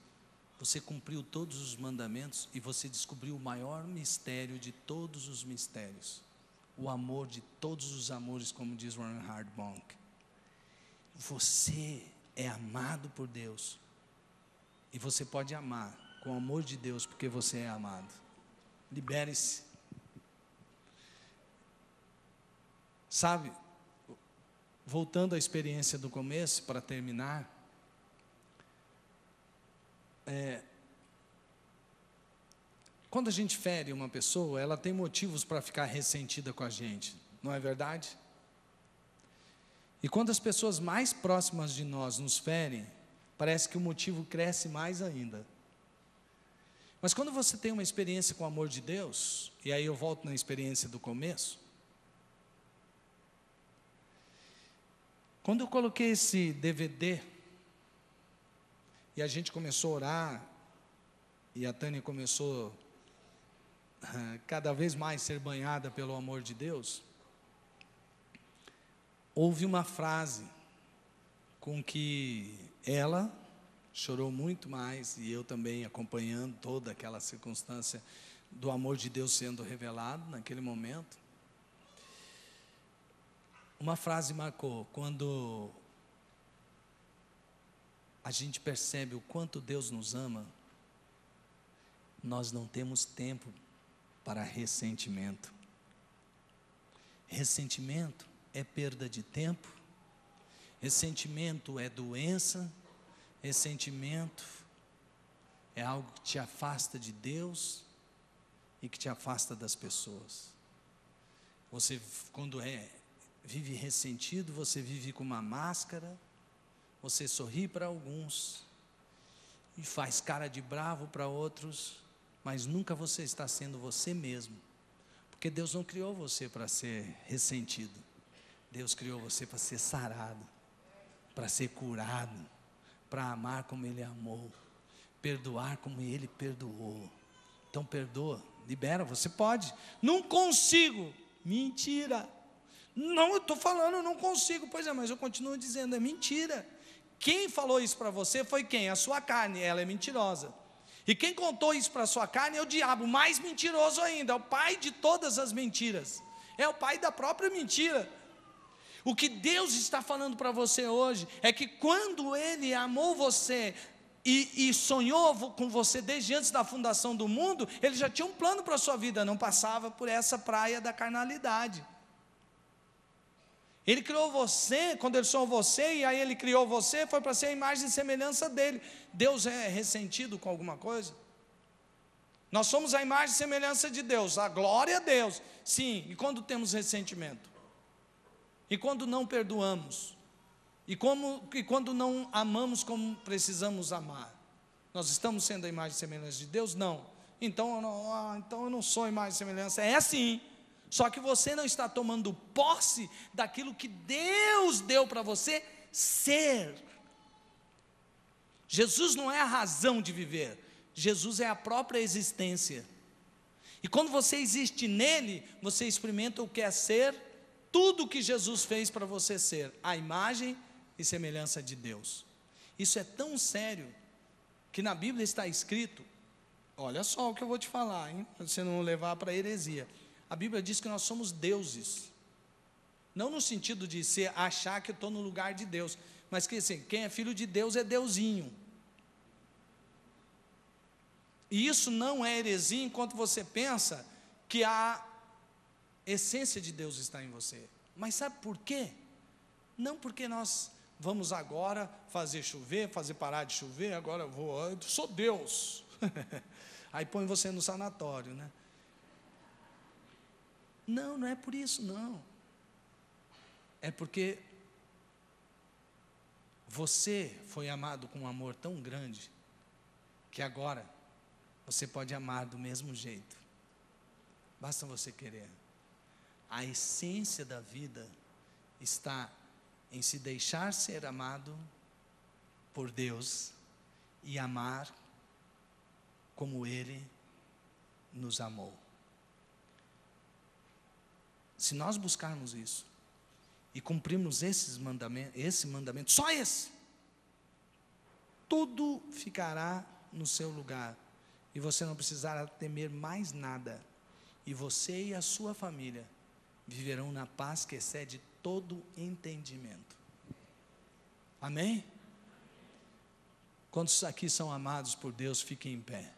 Você cumpriu todos os mandamentos e você descobriu o maior mistério de todos os mistérios. O amor de todos os amores, como diz Reinhard Bonk. Você é amado por Deus. E você pode amar com o amor de Deus, porque você é amado. Libere-se. Sabe, voltando à experiência do começo, para terminar, quando a gente fere uma pessoa, ela tem motivos para ficar ressentida com a gente, não é verdade? E quando as pessoas mais próximas de nós nos ferem, parece que o motivo cresce mais ainda. Mas quando você tem uma experiência com o amor de Deus, e aí eu volto na experiência do começo, quando eu coloquei esse DVD, e a gente começou a orar, e a Tânia começou cada vez mais ser banhada pelo amor de Deus, houve uma frase com que ela chorou muito mais, e eu também acompanhando toda aquela circunstância do amor de Deus sendo revelado naquele momento. Uma frase marcou: quando a gente percebe o quanto Deus nos ama, nós não temos tempo para ressentimento. Ressentimento é perda de tempo, ressentimento é doença, ressentimento é algo que te afasta de Deus e que te afasta das pessoas. Você, quando vive ressentido, você vive com uma máscara, você sorri para alguns e faz cara de bravo para outros, mas nunca você está sendo você mesmo, porque Deus não criou você para ser ressentido. Deus criou você para ser sarado, para ser curado, para amar como Ele amou, perdoar como Ele perdoou. Então perdoa, libera, você pode. Não consigo, mentira. Não, eu estou falando, eu não consigo. Pois é, mas eu continuo dizendo, é mentira. Quem falou isso para você foi quem? A sua carne, ela é mentirosa. E quem contou isso para a sua carne é o diabo, mais mentiroso ainda, é o pai de todas as mentiras, é o pai da própria mentira. O que Deus está falando para você hoje é que quando Ele amou você e sonhou com você desde antes da fundação do mundo, Ele já tinha um plano para a sua vida, não passava por essa praia da carnalidade. Ele criou você, quando Ele sonhou você, e aí Ele criou você, foi para ser a imagem e semelhança dEle. Deus é ressentido com alguma coisa? Nós somos a imagem e semelhança de Deus, a glória a Deus, sim. E quando temos ressentimento? E quando não perdoamos? E quando não amamos como precisamos amar? Nós estamos sendo a imagem e semelhança de Deus? Não. Então eu não sou a imagem e semelhança. É assim. Só que você não está tomando posse daquilo que Deus deu para você ser. Jesus não é a razão de viver. Jesus é a própria existência. E quando você existe nele, você experimenta o que é ser tudo o que Jesus fez para você ser, a imagem e semelhança de Deus. Isso é tão sério, que na Bíblia está escrito, olha só o que eu vou te falar, hein, para você não levar para a heresia. A Bíblia diz que nós somos deuses, não no sentido de achar que eu estou no lugar de Deus, mas que assim, quem é filho de Deus é deusinho. E isso não é heresia enquanto você pensa que a essência de Deus está em você. Mas sabe por quê? Não porque nós vamos agora fazer chover, fazer parar de chover, agora eu sou Deus. Aí põe você no sanatório, né? Não, não é por isso, não. É porque você foi amado com um amor tão grande, que agora você pode amar do mesmo jeito. Basta você querer. A essência da vida está em se deixar ser amado por Deus e amar como Ele nos amou. Se nós buscarmos isso e cumprirmos esse mandamento, só esse, tudo ficará no seu lugar e você não precisará temer mais nada, e você e a sua família viverão na paz que excede todo entendimento. Amém? Quantos aqui são amados por Deus, fiquem em pé.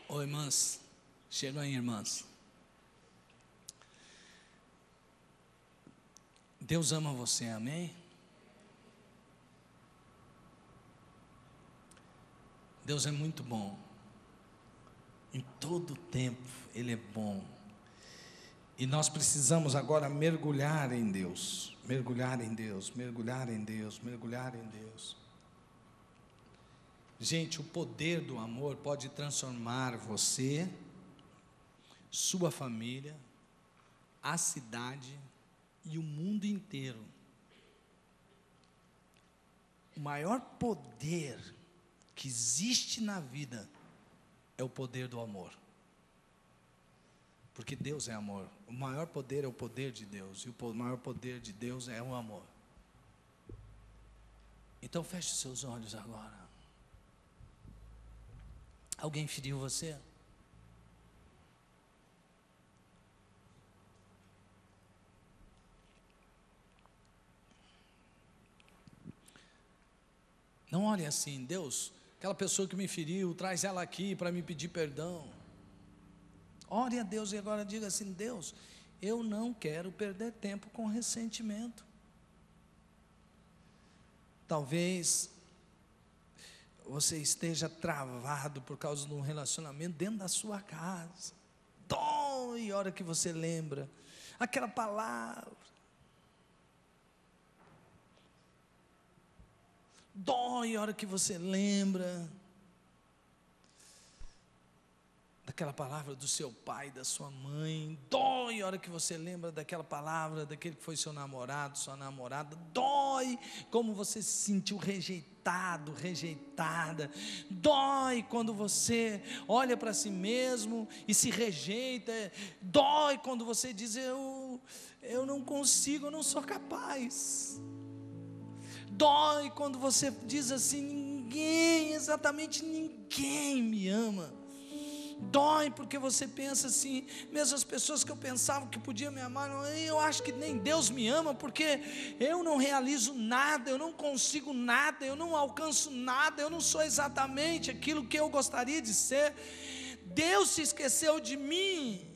Ô irmãs, chegam aí, irmãs. Deus ama você, amém? Deus é muito bom. Em todo tempo Ele é bom. E nós precisamos agora mergulhar em Deus. Mergulhar em Deus, mergulhar em Deus, mergulhar em Deus. Gente, o poder do amor pode transformar você, sua família, a cidade e o mundo inteiro. O maior poder que existe na vida é o poder do amor. Porque Deus é amor. O maior poder é o poder de Deus. E o maior poder de Deus é o amor. Então feche seus olhos agora. Alguém feriu você? Não olhe assim, Deus, aquela pessoa que me feriu, traz ela aqui para me pedir perdão. Ore a Deus e agora diga assim: Deus, eu não quero perder tempo com ressentimento. Talvez você esteja travado por causa de um relacionamento dentro da sua casa. Dói a hora que você lembra aquela palavra. Dói a hora que você lembra daquela palavra do seu pai, da sua mãe. Dói a hora que você lembra daquela palavra daquele que foi seu namorado, sua namorada. Dói como você se sentiu rejeitado, rejeitada. Dói quando você olha para si mesmo e se rejeita. Dói quando você diz: eu não consigo, eu não sou capaz. Dói quando você diz assim: ninguém, exatamente ninguém me ama. Dói porque você pensa assim: mesmo as pessoas que eu pensava que podiam me amar, eu acho que nem Deus me ama, porque eu não realizo nada, eu não consigo nada, eu não alcanço nada, eu não sou exatamente aquilo que eu gostaria de ser. Deus se esqueceu de mim.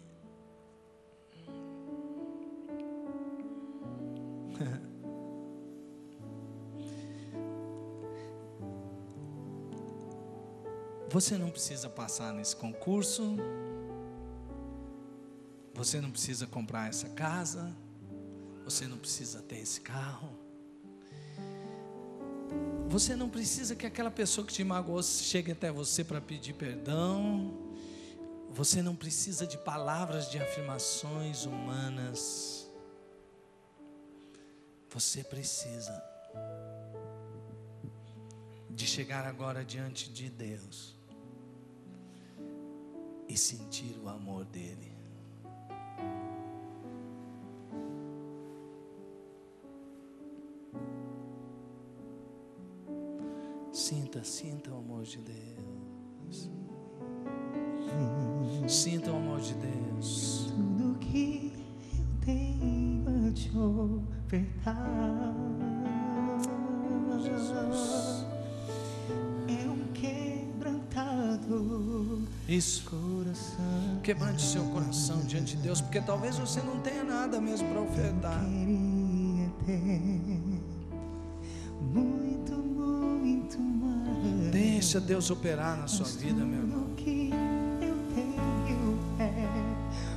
Você não precisa passar nesse concurso, você não precisa comprar essa casa, você não precisa ter esse carro, você não precisa que aquela pessoa que te magoou chegue até você para pedir perdão, você não precisa de palavras de afirmações humanas, você precisa de chegar agora diante de Deus e sentir o amor dele. Sinta o amor de Deus. Sinta o amor de Deus. Tudo que eu tenho a te ofertar, Jesus. É um quebrantado Isso. coração. Quebrante seu coração diante de Deus, porque talvez você não tenha nada mesmo para ofertar. Queria ter muito, muito mais. Deixa Deus operar na sua vida, meu irmão. Tudo que eu tenho é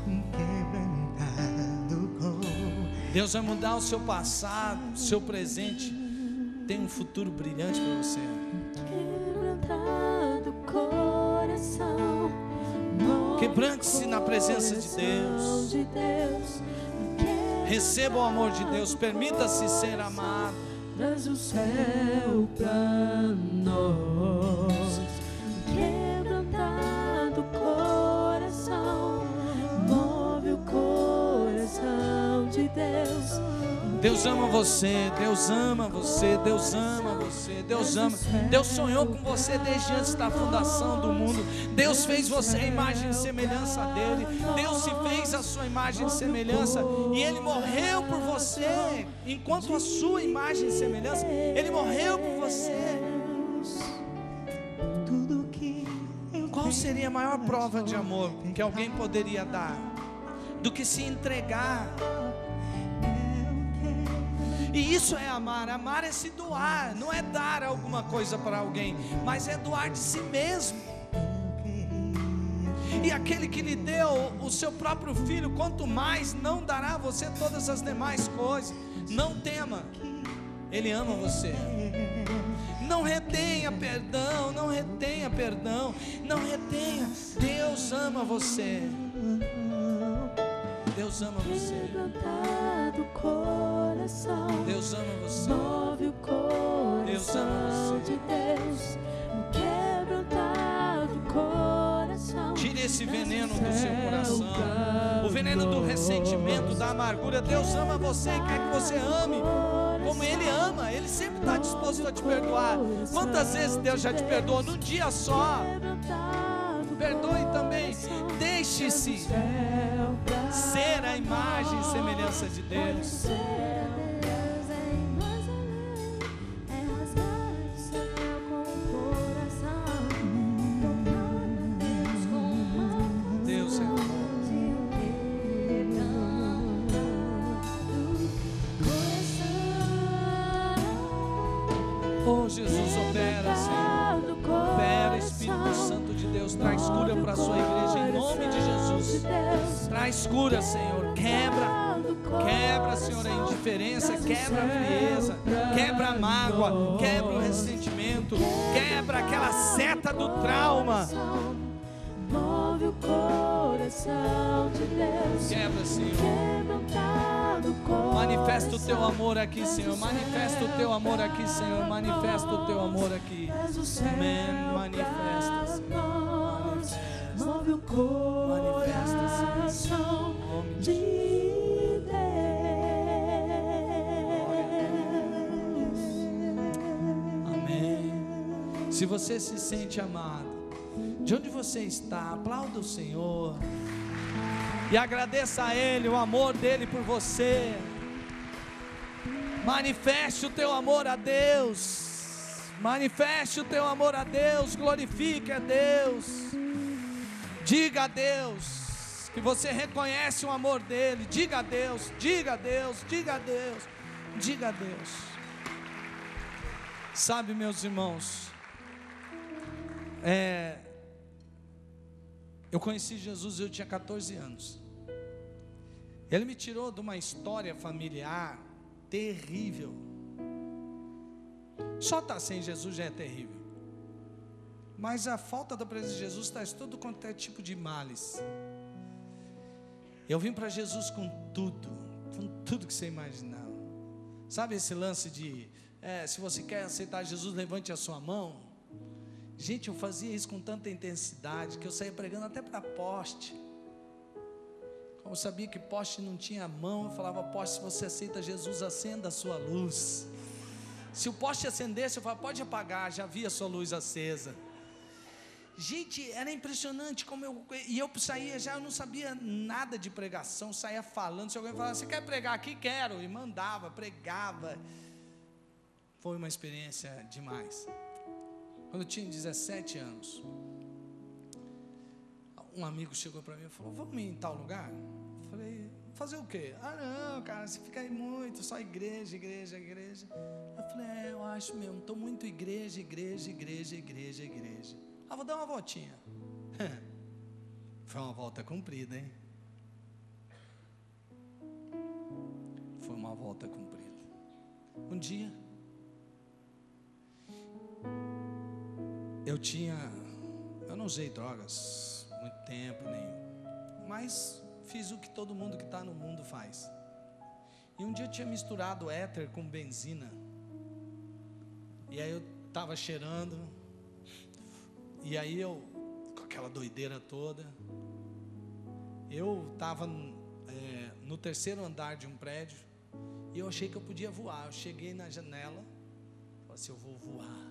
um quebrantado coração. Deus vai mudar o seu passado, o seu presente. Tem um futuro brilhante para você. Quebrantado coração, Quebrante-se na presença de Deus. Receba o amor de Deus. Permita-se ser amado. Traz o céu pra nós. Quebrantado coração, move o coração de Deus. Deus ama você, Deus ama você, Deus ama você, Deus ama. Deus sonhou com você desde antes da fundação do mundo. Deus fez você a imagem e semelhança dele. Deus se fez a sua imagem e semelhança, e ele morreu por você. Enquanto a sua imagem e semelhança, ele morreu por você. Tudo que eu Qual seria a maior prova de amor que alguém poderia dar do que se entregar? E Isso é amar. Amar é se doar, não é dar alguma coisa para alguém, mas é doar de si mesmo. E aquele que lhe deu o seu próprio filho, quanto mais não dará a você todas as demais coisas. Não tema, Ele ama você. Não retenha perdão, não retenha perdão, não retenha. Deus ama você. Deus ama você. Quebrantado coração, Deus ama você. move o Deus ama coração você. de Deus. Um quebrantado coração. Tire esse veneno do seu coração, o veneno do ressentimento, da amargura. Deus ama você e quer que você ame como Ele ama. Ele sempre está disposto a te perdoar. Quantas vezes Deus já te perdoou num dia só? Perdoe também. Deixe-se ser a imagem e semelhança de Deus. Deus é amor. Oh, Jesus, opera, Senhor. Opera, Espírito Santo de Deus. Traz cura para a sua igreja em nome de Jesus. Traz cura, Senhor. Quebra, Senhor, a indiferença. Quebra a frieza. Quebra a mágoa. Quebra o ressentimento. Quebra aquela seta do trauma. Move o coração de Deus. Quebra, Senhor. Quebrantado coração. Manifesta o teu amor aqui, Senhor. Manifesta o teu amor aqui, Senhor. Manifesta o teu amor aqui. Amém. Manifesta, Senhor. Manifesta. Move o coração de Deus. Amém. Se você se sente amado, de onde você está, aplauda o Senhor e agradeça a Ele, o amor dEle por você. Manifeste o teu amor a Deus. Manifeste o teu amor a Deus. Glorifique a Deus. Diga a Deus que você reconhece o amor dEle. Diga a Deus, diga a Deus, diga a Deus, diga a Deus. Sabe, meus irmãos, eu conheci Jesus, eu tinha 14 anos. Ele me tirou de uma história familiar terrível. Só estar sem Jesus já é terrível. Mas a falta da presença de Jesus traz tudo quanto é tipo de males. Eu vim para Jesus com tudo que você imaginava. Sabe esse lance de, se você quer aceitar Jesus, levante a sua mão. Gente, eu fazia isso com tanta intensidade que eu saía pregando até para poste. Como eu sabia que poste não tinha mão, eu falava: poste, se você aceita Jesus, acenda a sua luz. Se o poste acendesse, eu falava: pode apagar, já vi a sua luz acesa. Gente, era impressionante como eu saía já, eu não sabia nada de pregação, saía falando. Se alguém falava: você quer pregar aqui? Quero. E mandava, pregava. Foi uma experiência demais. Quando eu tinha 17 anos, um amigo chegou para mim e falou: vamos em tal lugar? Eu falei: fazer o quê? Ah, não, cara, você fica aí muito, só igreja. Eu falei: eu acho mesmo, estou muito igreja. Ah, vou dar uma voltinha. Foi uma volta comprida, hein? Foi uma volta comprida. Um dia, eu não usei drogas muito tempo nenhum, mas fiz o que todo mundo que está no mundo faz. E um dia eu tinha misturado éter com benzina. E aí eu estava cheirando. E aí eu, com aquela doideira toda, eu estava no terceiro andar de um prédio. E eu achei que eu podia voar. Eu cheguei na janela, falei assim: eu vou voar.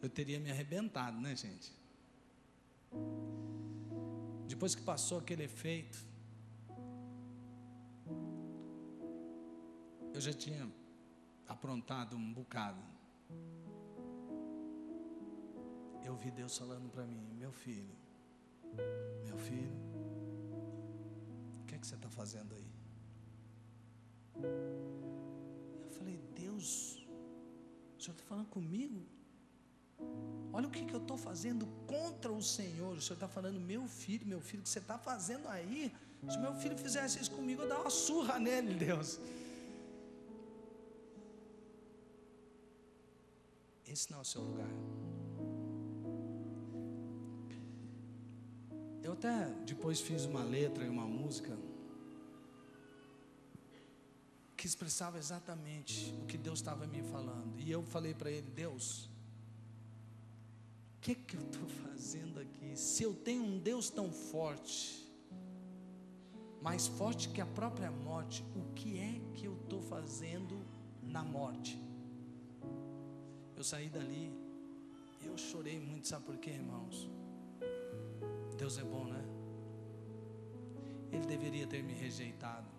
Eu teria me arrebentado, né, gente? Depois que passou aquele efeito, eu já tinha aprontado um bocado. Eu vi Deus falando para mim: meu filho, o que é que você está fazendo aí? O Senhor está falando comigo? Olha o que eu estou fazendo contra o Senhor. O Senhor está falando, meu filho, o que você está fazendo aí? Se meu filho fizesse isso comigo, eu dava uma surra nele, Deus. Esse não é o seu lugar. Eu até depois fiz uma letra e uma música que expressava exatamente o que Deus estava me falando. E eu falei para ele, Deus, o que eu estou fazendo aqui? Se eu tenho um Deus tão forte, mais forte que a própria morte, o que é que eu estou fazendo na morte? Eu saí dali, eu chorei muito, sabe por quê, irmãos? Deus é bom, né? Ele deveria ter me rejeitado.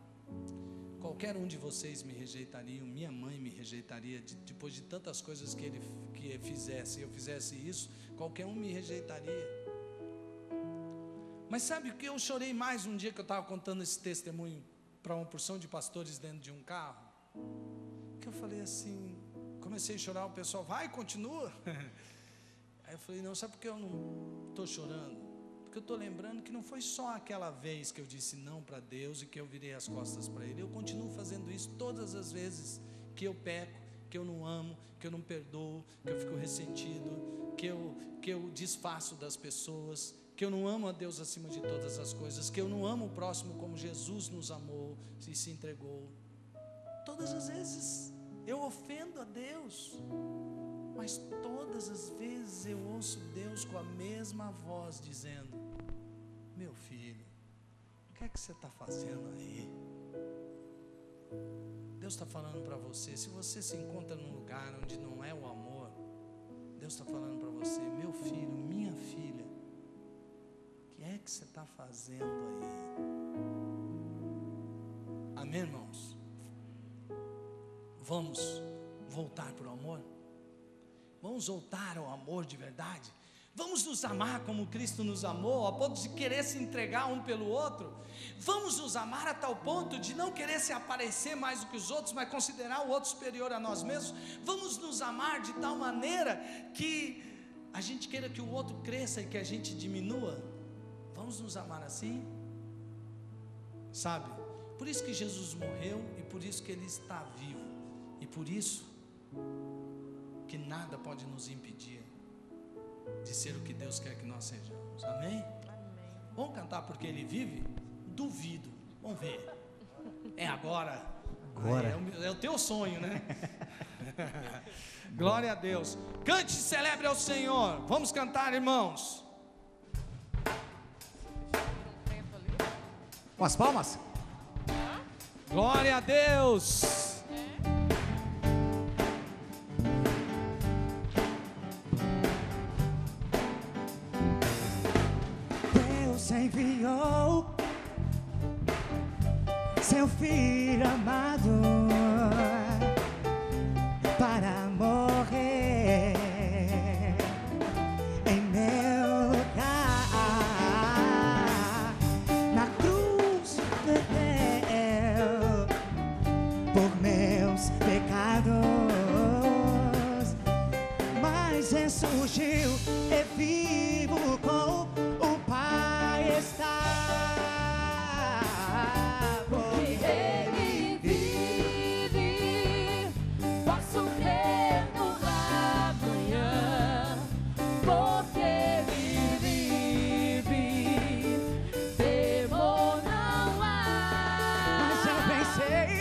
Qualquer um de vocês me rejeitariam, minha mãe me rejeitaria, depois de tantas coisas que eu fizesse isso, qualquer um me rejeitaria. Mas sabe o que eu chorei mais um dia que eu estava contando esse testemunho para uma porção de pastores dentro de um carro? Que eu falei assim, comecei a chorar, o pessoal, vai, continua. Aí eu falei, não, sabe por que eu não estou chorando? Porque eu estou lembrando que não foi só aquela vez que eu disse não para Deus e que eu virei as costas para Ele. Eu continuo fazendo isso todas as vezes que eu peco, que eu não amo, que eu não perdoo, que eu fico ressentido, que eu desfaço das pessoas, que eu não amo a Deus acima de todas as coisas, que eu não amo o próximo como Jesus nos amou e se entregou. Todas as vezes eu ofendo a Deus, mas todas as vezes eu ouço Deus com a mesma voz dizendo, meu filho, o que é que você está fazendo aí? Deus está falando para você, se você se encontra num lugar onde não é o amor, Deus está falando para você, meu filho, minha filha, o que é que você está fazendo aí? Amém, irmãos? Vamos voltar para o amor? Vamos voltar ao amor de verdade? Vamos nos amar como Cristo nos amou, a ponto de querer se entregar um pelo outro? Vamos nos amar a tal ponto de não querer se aparecer mais do que os outros, mas considerar o outro superior a nós mesmos? Vamos nos amar de tal maneira que a gente queira que o outro cresça e que a gente diminua? Vamos nos amar assim? Sabe? Por isso que Jesus morreu e por isso que Ele está vivo. E por isso que nada pode nos impedir de ser o que Deus quer que nós sejamos. Amém? Amém. Vamos cantar porque Ele vive? Duvido. Vamos ver. É agora. É o teu sonho, né? Glória a Deus. Cante e celebre ao Senhor. Vamos cantar, irmãos. Com as palmas? Glória a Deus. Enviou seu filho amado para morrer em meu lugar na cruz, perdeu por meus pecados, mas ressurgiu e vivo com o Pai está. Porque Ele vive, posso crer no amanhã. Porque Ele vive, temor não há. Mas eu pensei,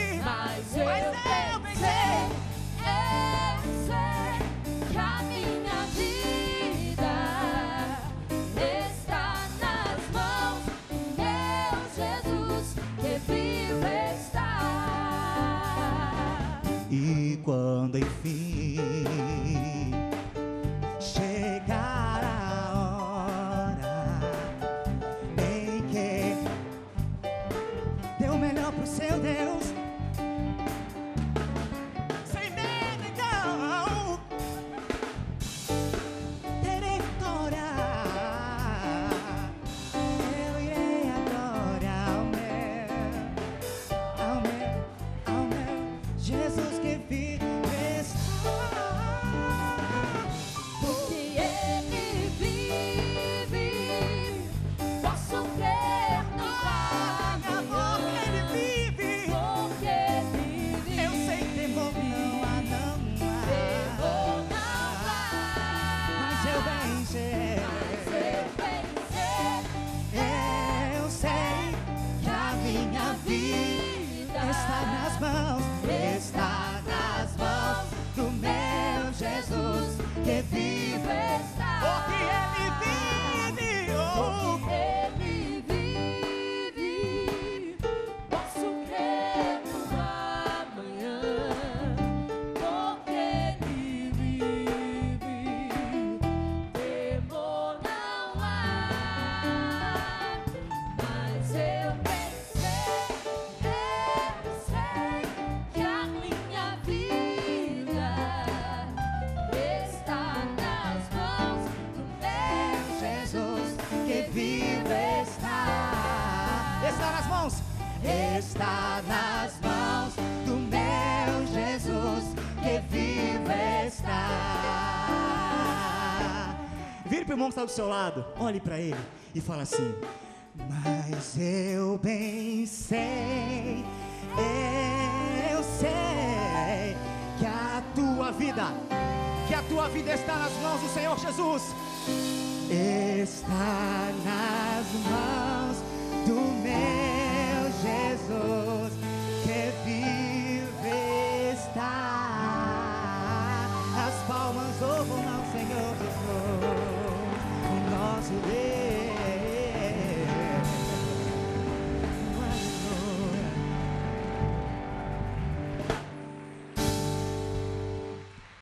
Eu sei que a minha vida está nas mãos do meu Jesus, que vivo está. e quando enfim chegar a hora em que deu o melhor pro seu Deus, sem medo então terei vitória. Eu irei agora ao meu Jesus que vive está. está nas mãos do meu Jesus, que vivo está. Vire para o irmão que está do seu lado, olhe para ele e fala assim: mas eu bem sei, eu sei que a tua vida está nas mãos do Senhor Jesus. Está nas mãos do meu